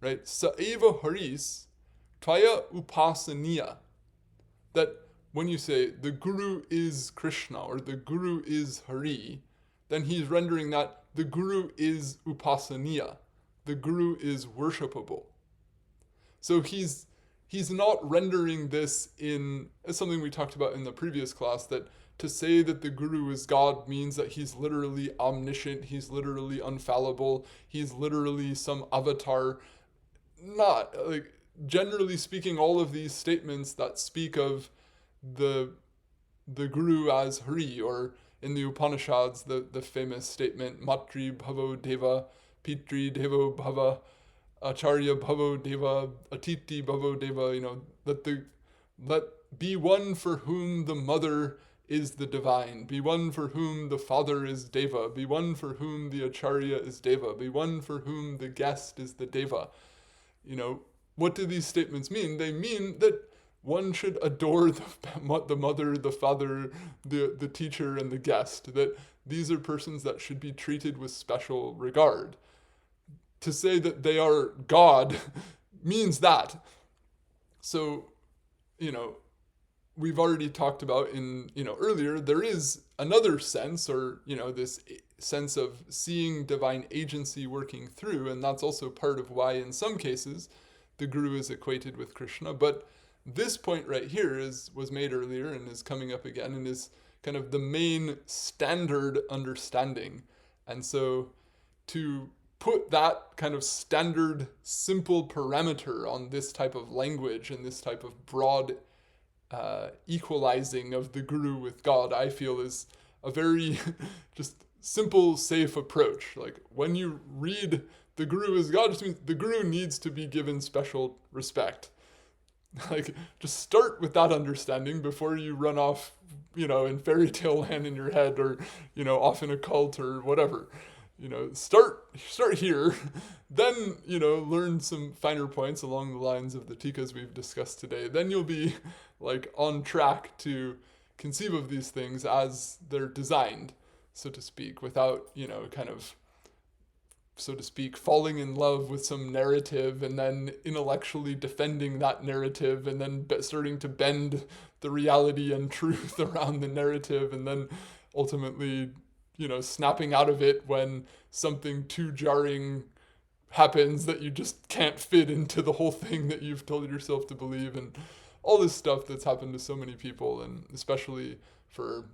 Right? Saeva Haris Tvaya Upasaniya. That when you say the guru is Krishna or the guru is Hari, then he's rendering that the guru is Upasaniya. The guru is worshipable. So he's not rendering this as something we talked about in the previous class, that to say that the guru is God means that he's literally omniscient, he's literally infallible, he's literally some avatar. Not, generally speaking, all of these statements that speak of the guru as Hari, or in the Upanishads, the famous statement, matri bhavo deva, pitri devo bhava, acharya bhavo deva, atiti bhavo deva, that be one for whom the mother is the divine, be one for whom the father is deva, be one for whom the acharya is deva, be one for whom the guest is the deva. What do these statements mean? They mean that one should adore the mother, the father, the teacher, and the guest, that these are persons that should be treated with special regard. To say that they are God means that. So, we've already talked about earlier, there is another sense, or, this sense of seeing divine agency working through, and that's also part of why in some cases the guru is equated with Krishna. But this point right here was made earlier and is coming up again and is kind of the main standard understanding. And so to put that kind of standard, simple parameter on this type of language and this type of broad equalizing of the guru with God, I feel is a very just simple, safe approach. Like when you read the guru is God, it just means the guru needs to be given special respect. Just start with that understanding before you run off, in fairy tale land in your head, or, off in a cult or whatever. Start here, then, learn some finer points along the lines of the tikas we've discussed today. Then you'll be on track to conceive of these things as they're designed, so to speak, without, kind of, so to speak, falling in love with some narrative and then intellectually defending that narrative and then starting to bend the reality and truth around the narrative and then ultimately, snapping out of it when something too jarring happens that you just can't fit into the whole thing that you've told yourself to believe, and all this stuff that's happened to so many people, and especially for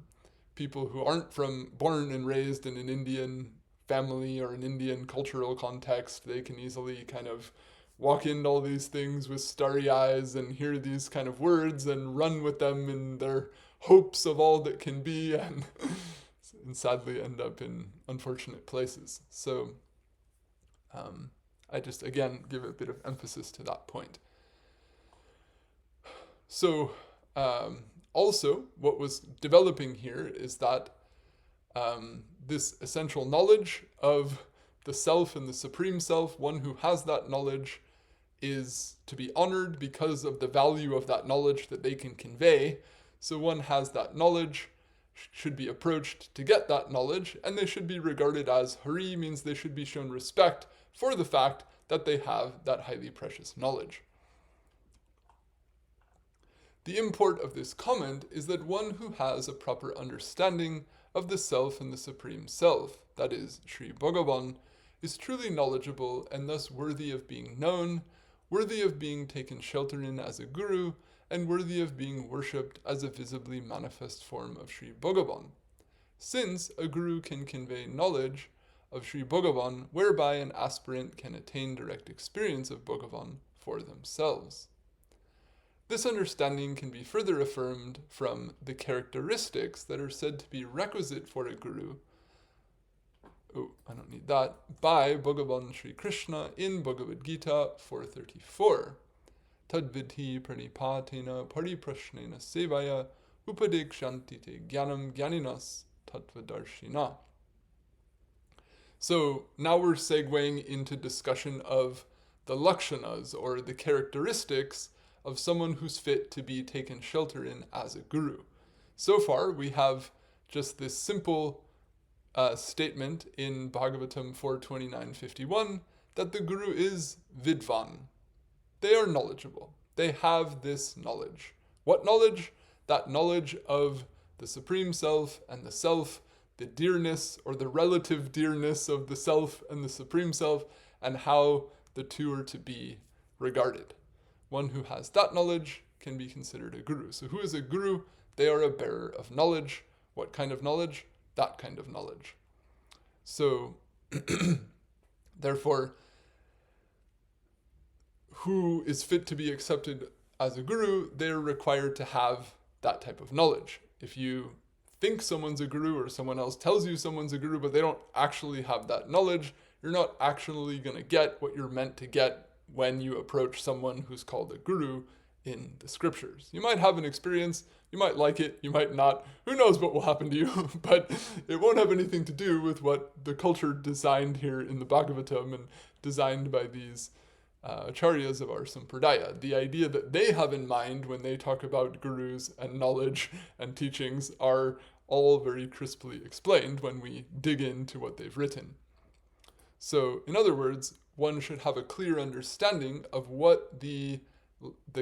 people who aren't born and raised in an Indian family or an Indian cultural context. They can easily kind of walk into all these things with starry eyes and hear these kind of words and run with them in their hopes of all that can be, and sadly end up in unfortunate places. So I just, again, give a bit of emphasis to that point. So also, what was developing here is that this essential knowledge of the self and the supreme self, one who has that knowledge is to be honored because of the value of that knowledge that they can convey. So one has that knowledge, should be approached to get that knowledge, and they should be regarded as Hari, means they should be shown respect for the fact that they have that highly precious knowledge. The import of this comment is that one who has a proper understanding of the self and the supreme self, that is, Sri Bhagavan, is truly knowledgeable and thus worthy of being known, worthy of being taken shelter in as a guru, and worthy of being worshipped as a visibly manifest form of Sri Bhagavan. Since a guru can convey knowledge of Sri Bhagavan, whereby an aspirant can attain direct experience of Bhagavan for themselves. This understanding can be further affirmed from the characteristics that are said to be requisite for a guru, by Bhagavan Sri Krishna in Bhagavad-gita 4:34. Tadvidhi pranipatena pariprashnena sevaya upadekshanti te jnanam jnaninas tattvadarshina. So now we're segueing into discussion of the lakshanas, or the characteristics of someone who's fit to be taken shelter in as a guru. So far, we have just this simple statement in Bhagavatam 4:29-51 that the guru is vidvan. They are knowledgeable. They have this knowledge. What knowledge? That knowledge of the Supreme Self and the Self, the dearness or the relative dearness of the Self and the Supreme Self, and how the two are to be regarded. One who has that knowledge can be considered a guru. So who is a guru? They are a bearer of knowledge. What kind of knowledge? That kind of knowledge. So, therefore, who is fit to be accepted as a guru, they're required to have that type of knowledge. If you think someone's a guru, or someone else tells you someone's a guru, but they don't actually have that knowledge, you're not actually going to get what you're meant to get when you approach someone who's called a guru in the scriptures. You might have an experience, you might like it, you might not, who knows what will happen to you, but it won't have anything to do with what the culture designed here in the Bhagavatam and designed by these acharyas of our sampradaya. The idea that they have in mind when they talk about gurus and knowledge and teachings are all very crisply explained when we dig into what they've written. So, in other words, one should have a clear understanding of what the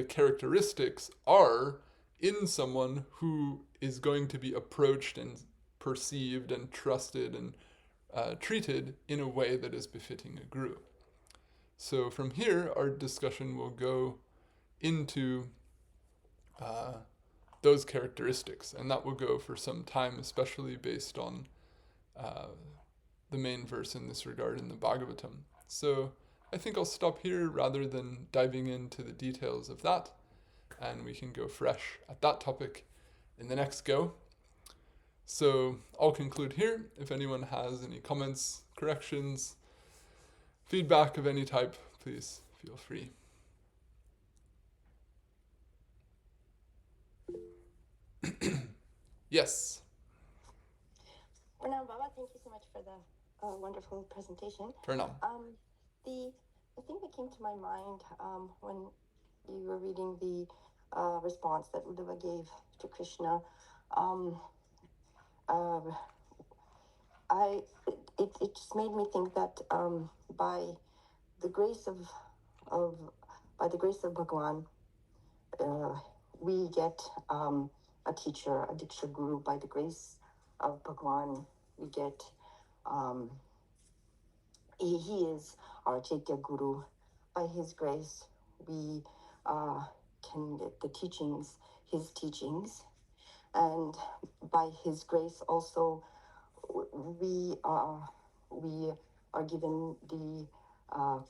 characteristics are in someone who is going to be approached and perceived and trusted and treated in a way that is befitting a guru. So from here, our discussion will go into those characteristics, and that will go for some time, especially based on the main verse in this regard in the Bhagavatam. So I think I'll stop here rather than diving into the details of that, and we can go fresh at that topic in the next go. So I'll conclude here. If anyone has any comments, corrections, feedback of any type, please feel free. Yes. Pranam Baba, thank you so much for the wonderful presentation. Pranam. The thing that came to my mind when you were reading the response that Uddhava gave to Krishna, it just made me think that by the grace of Bhagwan, we get a teacher, a Diksha Guru. By the grace of Bhagwan, we get he is our Chaitya Guru. By his grace, we can get the teachings, his teachings, and by his grace also we are given the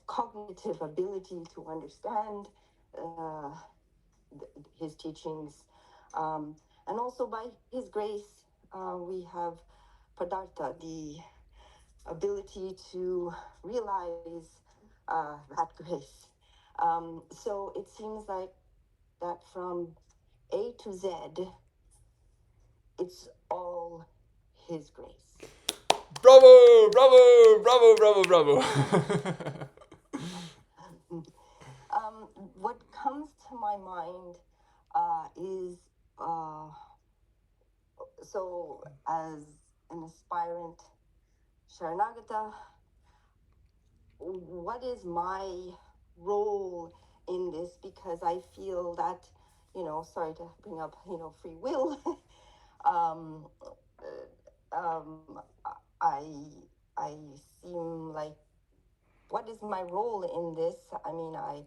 cognitive ability to understand his teachings, and also by his grace we have padartha, the ability to realize that grace. So it seems like that from A to Z, it's all his grace. Bravo, bravo, bravo, bravo, bravo. What comes to my mind is, so as an aspirant Sharanagata, what is my role in this? Because I feel that, sorry to bring up, free will. I seem like, what is my role in this? I mean, I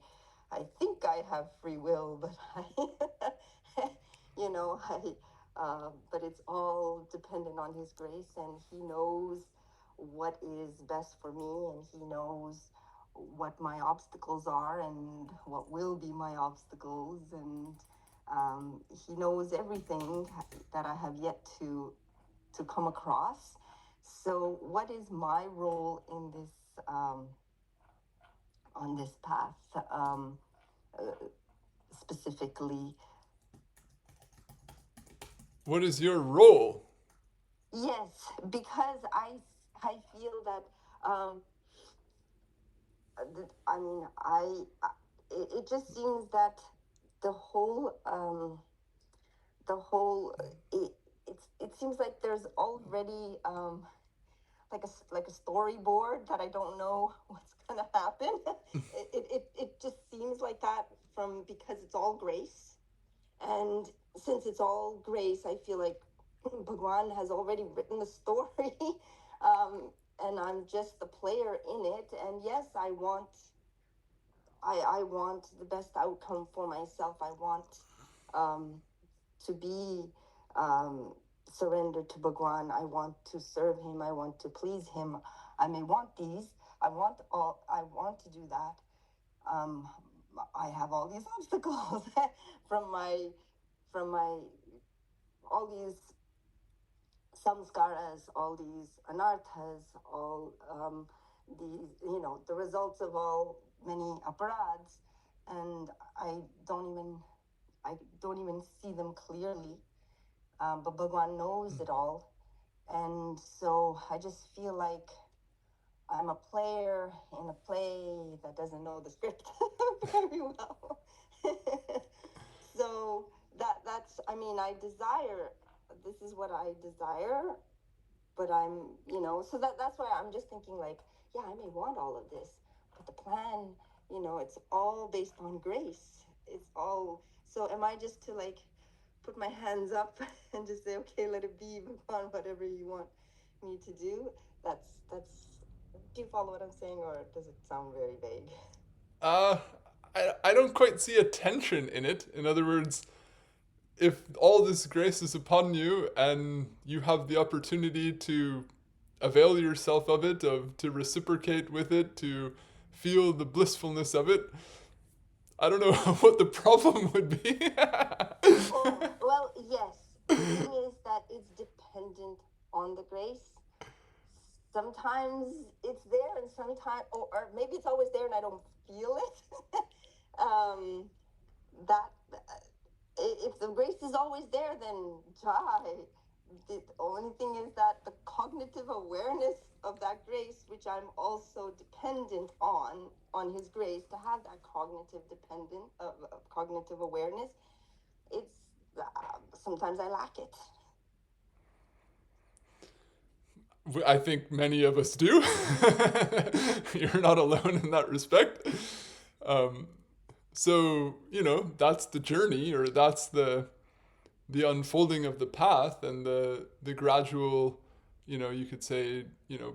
think I have free will, but but it's all dependent on his grace, and he knows what is best for me, and he knows what my obstacles are and what will be my obstacles, and he knows everything that I have yet to come across. So what is my role in this on this path specifically? What is your role? Yes, because I feel that it just seems that the whole it seems like there's already like a storyboard that I don't know what's gonna happen. It just seems like that because it's all grace, and since it's all grace, I feel like Bhagwan has already written the story, and I'm just the player in it. And yes, I want the best outcome for myself. I want to be surrendered to Bhagwan. I want to serve him. I want to please him. I may want these. I want to do that. I have all these obstacles from my all these samskaras, all these anarthas, all the results of all many aparads, and I don't even see them clearly. But Bhagwan knows it all, and so I just feel like I'm a player in a play that doesn't know the script very well. So that's I desire. This is what I desire, but I'm so that's why I'm just thinking like, yeah, I may want all of this, but the plan, it's all based on grace. It's all. So am I just to like put my hands up and just say, okay, let it be, Bhagwan, whatever you want me to do? That's. Do you follow what I'm saying, or does it sound very vague? I don't quite see a tension in it. In other words, if all this grace is upon you and you have the opportunity to avail yourself of it, to reciprocate with it, to feel the blissfulness of it, I don't know what the problem would be. Well, yes. The thing is that it's dependent on the grace. Sometimes it's there, and sometimes, or maybe it's always there and I don't feel it. If the grace is always there, then jai. The only thing is that the cognitive awareness of that grace, which I'm also dependent on his grace to have that cognitive cognitive awareness, it's sometimes I lack it. I think many of us do. You're not alone in that respect. So, that's the journey, or that's the unfolding of the path, and the gradual, you could say,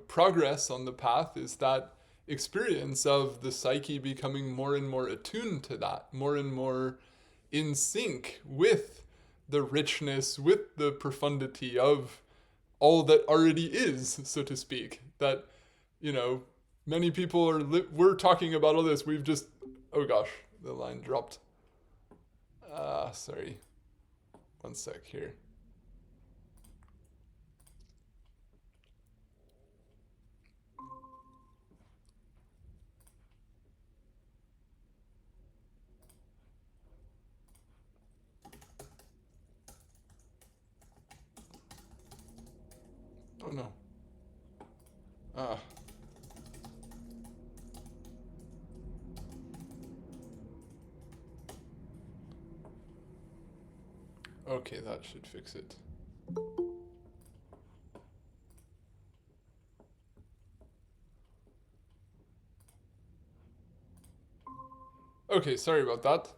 progress on the path is that experience of the psyche becoming more and more attuned to that, more and more in sync with the richness, with the profundity of all that already is, so to speak. That, many people we're talking about all this. We've just, oh gosh, the line dropped. Sorry. One sec here. Oh no. Okay, that should fix it. Okay, sorry about that.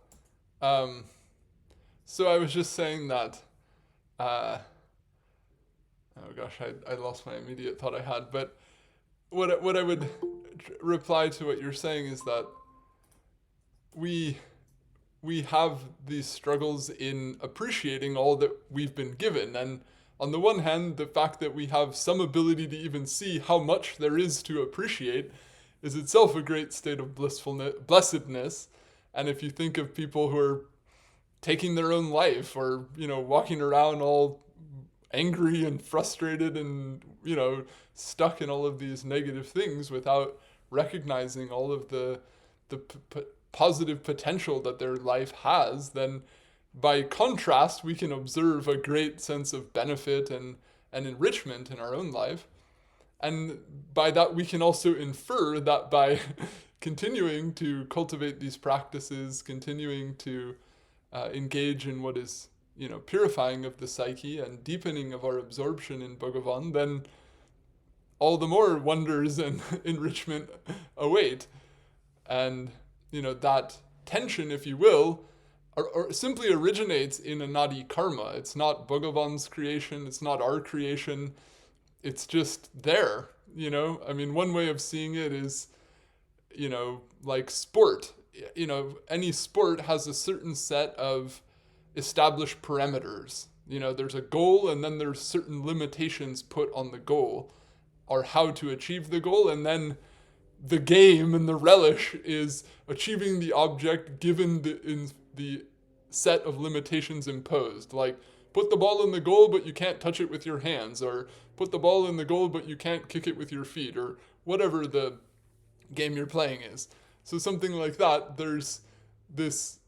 So I was just saying that, oh gosh, I lost my immediate thought I had, but what I would reply to what you're saying is that we have these struggles in appreciating all that we've been given. And on the one hand, the fact that we have some ability to even see how much there is to appreciate is itself a great state of blessedness. And if you think of people who are taking their own life, or, walking around all angry and frustrated and, stuck in all of these negative things without recognizing all of the positive potential that their life has, then by contrast, we can observe a great sense of benefit and enrichment in our own life. And by that, we can also infer that by continuing to cultivate these practices, continuing to engage in what is, purifying of the psyche and deepening of our absorption in Bhagavan, then all the more wonders and enrichment await. And, that tension, if you will, or simply originates in anadi karma. It's not Bhagavan's creation, it's not our creation, it's just there, one way of seeing it is, like sport. Any sport has a certain set of established parameters. There's a goal, and then there's certain limitations put on the goal, or how to achieve the goal, and then the game and the relish is achieving the object given the set of limitations imposed. Like, put the ball in the goal, but you can't touch it with your hands, or put the ball in the goal, but you can't kick it with your feet, or whatever the game you're playing is. So something like that, there's this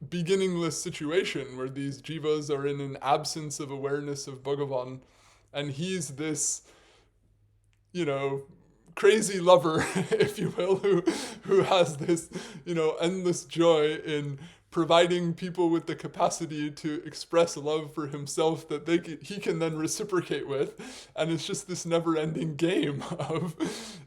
beginningless situation where these jivas are in an absence of awareness of Bhagavan, and he's this, crazy lover, if you will, who has this, endless joy in providing people with the capacity to express love for himself that he can then reciprocate with. And it's just this never-ending game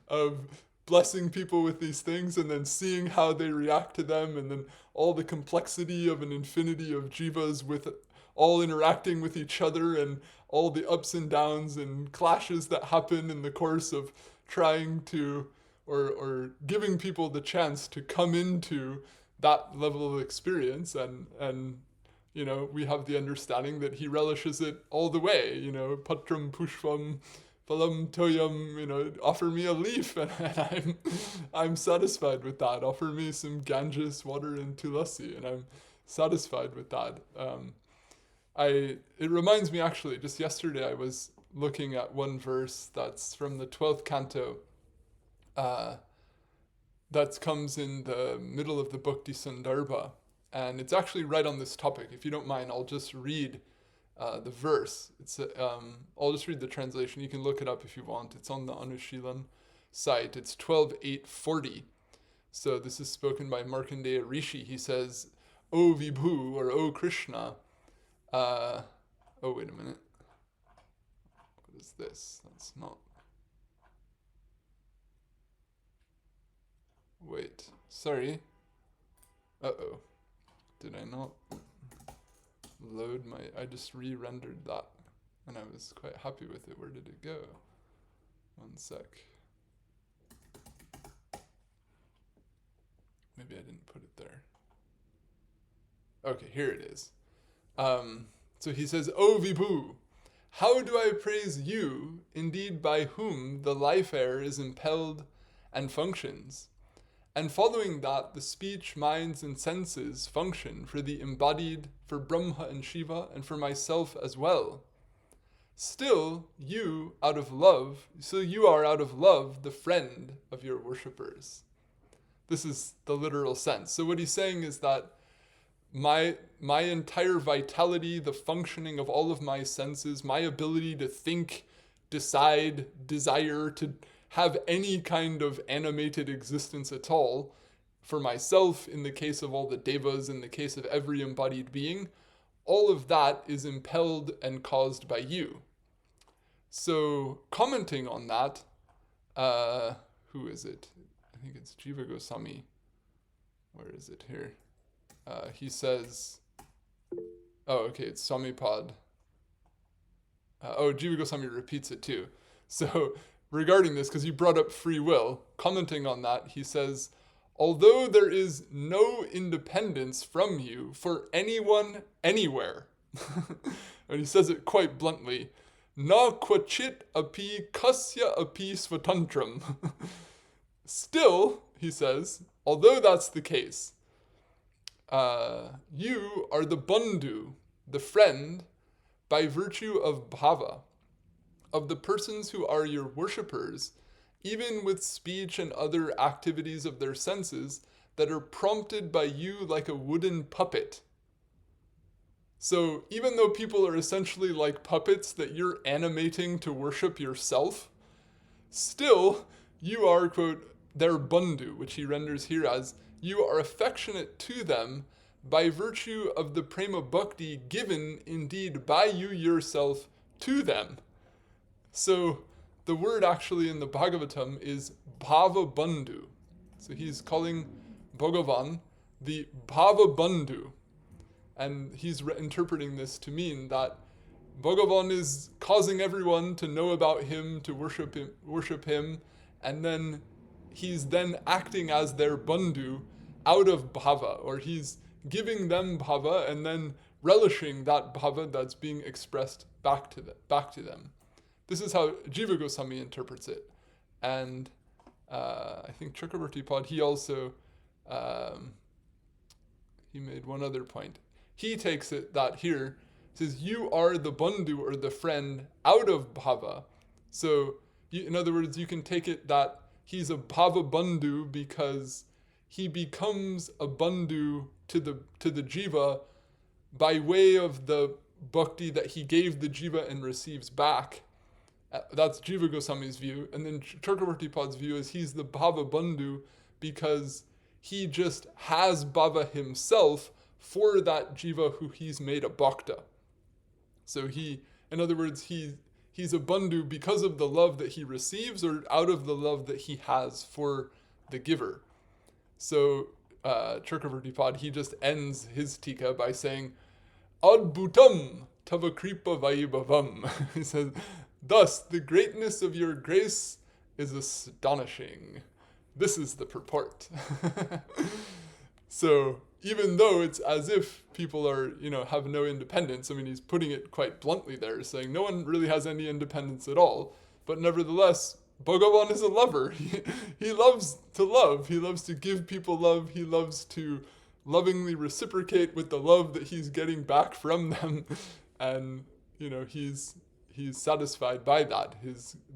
of blessing people with these things and then seeing how they react to them, and then all the complexity of an infinity of jivas with all interacting with each other, and all the ups and downs and clashes that happen in the course of trying to, or giving people the chance to come into that level of experience. And we have the understanding that he relishes it all the way, patram pushpam phalam toyam, offer me a leaf and I'm satisfied with that. Offer me some Ganges water and tulasi and I'm satisfied with that. It reminds me, actually, just yesterday I was looking at one verse that's from the 12th canto, that comes in the middle of the Bhakti Sandarbha, and it's actually right on this topic. If you don't mind, I'll just read the verse. I'll just read the translation. You can look it up if you want. It's on the Anushilan site. It's 12.840. So this is spoken by Markandeya Rishi. He says, "O Vibhu," or "O Krishna." Oh, wait a minute. What is this? That's not... Wait, sorry. Uh-oh. Did I not load my... I just re-rendered that, and I was quite happy with it. Where did it go? One sec. Maybe I didn't put it there. Okay, here it is. So he says, O Vibhu, how do I praise you, indeed by whom the life air is impelled and functions? And following that, the speech, minds, and senses function for the embodied, for Brahma and Shiva, and for myself as well. Still, you are out of love, the friend of your worshippers. This is the literal sense. So what he's saying is that my entire vitality, the functioning of all of my senses, my ability to think, decide, desire, to have any kind of animated existence at all, for myself, in the case of all the devas, in the case of every embodied being, all of that is impelled and caused by you. So, commenting on that, who is it? I think it's Jiva Gosvami. Where is it here? He says, it's Samipad. Jiva Gosvami repeats it too. So, regarding this, because you brought up free will, commenting on that, he says, although there is no independence from you for anyone anywhere, and he says it quite bluntly, na kvachit api kasya api svatantram. Still, he says, although that's the case, you are the bandhu, the friend, by virtue of bhava, of the persons who are your worshippers, even with speech and other activities of their senses that are prompted by you like a wooden puppet. So even though people are essentially like puppets that you're animating to worship yourself, still you are, quote, their bandhu, which he renders here as, you are affectionate to them by virtue of the prema bhakti given indeed by you yourself to them. So the word actually in the Bhagavatam is bhava bandhu. So he's calling Bhagavan the bhava bandhu. And he's interpreting this to mean that Bhagavan is causing everyone to know about him, to worship him, and then he's then acting as their bandhu out of bhava, or he's giving them bhava and then relishing that bhava that's being expressed back to them. This is how Jiva Goswami interprets it. And I think Chakravarti Pad, he also, he made one other point. He takes it that here, says, you are the bandhu, or the friend, out of bhava. So, in other words, you can take it that he's a bhava bandhu because he becomes a bandhu to the jiva by way of the bhakti that he gave the jiva and receives back. That's Jiva Goswami's view. And then Chakravarti Pad's view is he's the bhava bandhu because he just has bhava himself for that jiva who he's made a bhakta. So in other words, he's a bandhu because of the love that he receives or out of the love that he has for the giver. So Chakravarti Pad, he just ends his tika by saying, Adbhutam tava kripa vaibhavam. He says, thus, the greatness of your grace is astonishing. This is the purport. So, even though it's as if people are, have no independence, I mean, he's putting it quite bluntly there, saying no one really has any independence at all, but nevertheless, Bhagavan is a lover. He loves to love. He loves to give people love. He loves to lovingly reciprocate with the love that he's getting back from them. And, he's satisfied by that.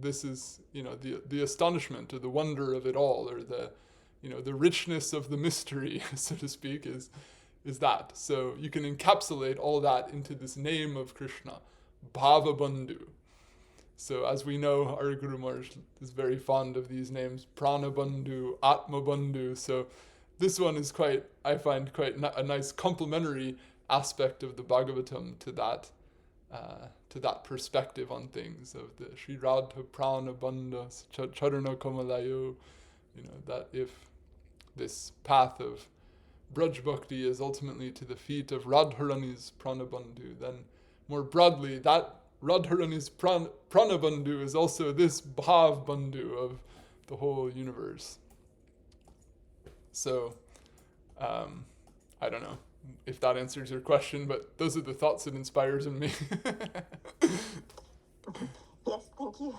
This is, the astonishment or the wonder of it all, or the richness of the mystery, so to speak, is that. So you can encapsulate all that into this name of Krishna, Bhava Bandhu. So as we know, our Guru Maharaj is very fond of these names, Prana Bandhu, Atma Bandhu. So this one is I find quite a nice complementary aspect of the Bhagavatam to that perspective on things of the Sri Radha Prana Bandha Charana Kamalayo, that if this path of Braj Bhakti is ultimately to the feet of Radharani's Prana Bandhu, then more broadly, that Radharani's Prana Bandhu is also this Bhav Bandhu of the whole universe. So, I don't know. if that answers your question, but those are the thoughts it inspires in me. Yes, thank you.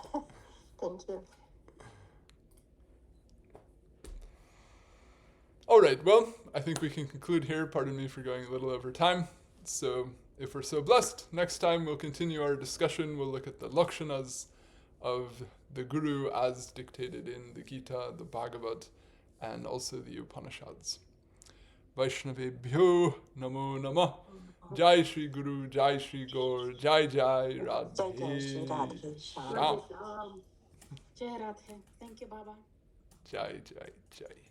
Thank you. All right, well, I think we can conclude here. Pardon me for going a little over time. So if we're so blessed, next time we'll continue our discussion. We'll look at the lakshanas of the Guru as dictated in the Gita, the Bhagavad, and also the Upanishads. Vaishnavebhyo Namo Namah. Jai Shri Guru, Jai Shri Gaur, Jai Jai Radhe Shyam. Jai Radhe. Thank you, Baba. Jai Jai Jai.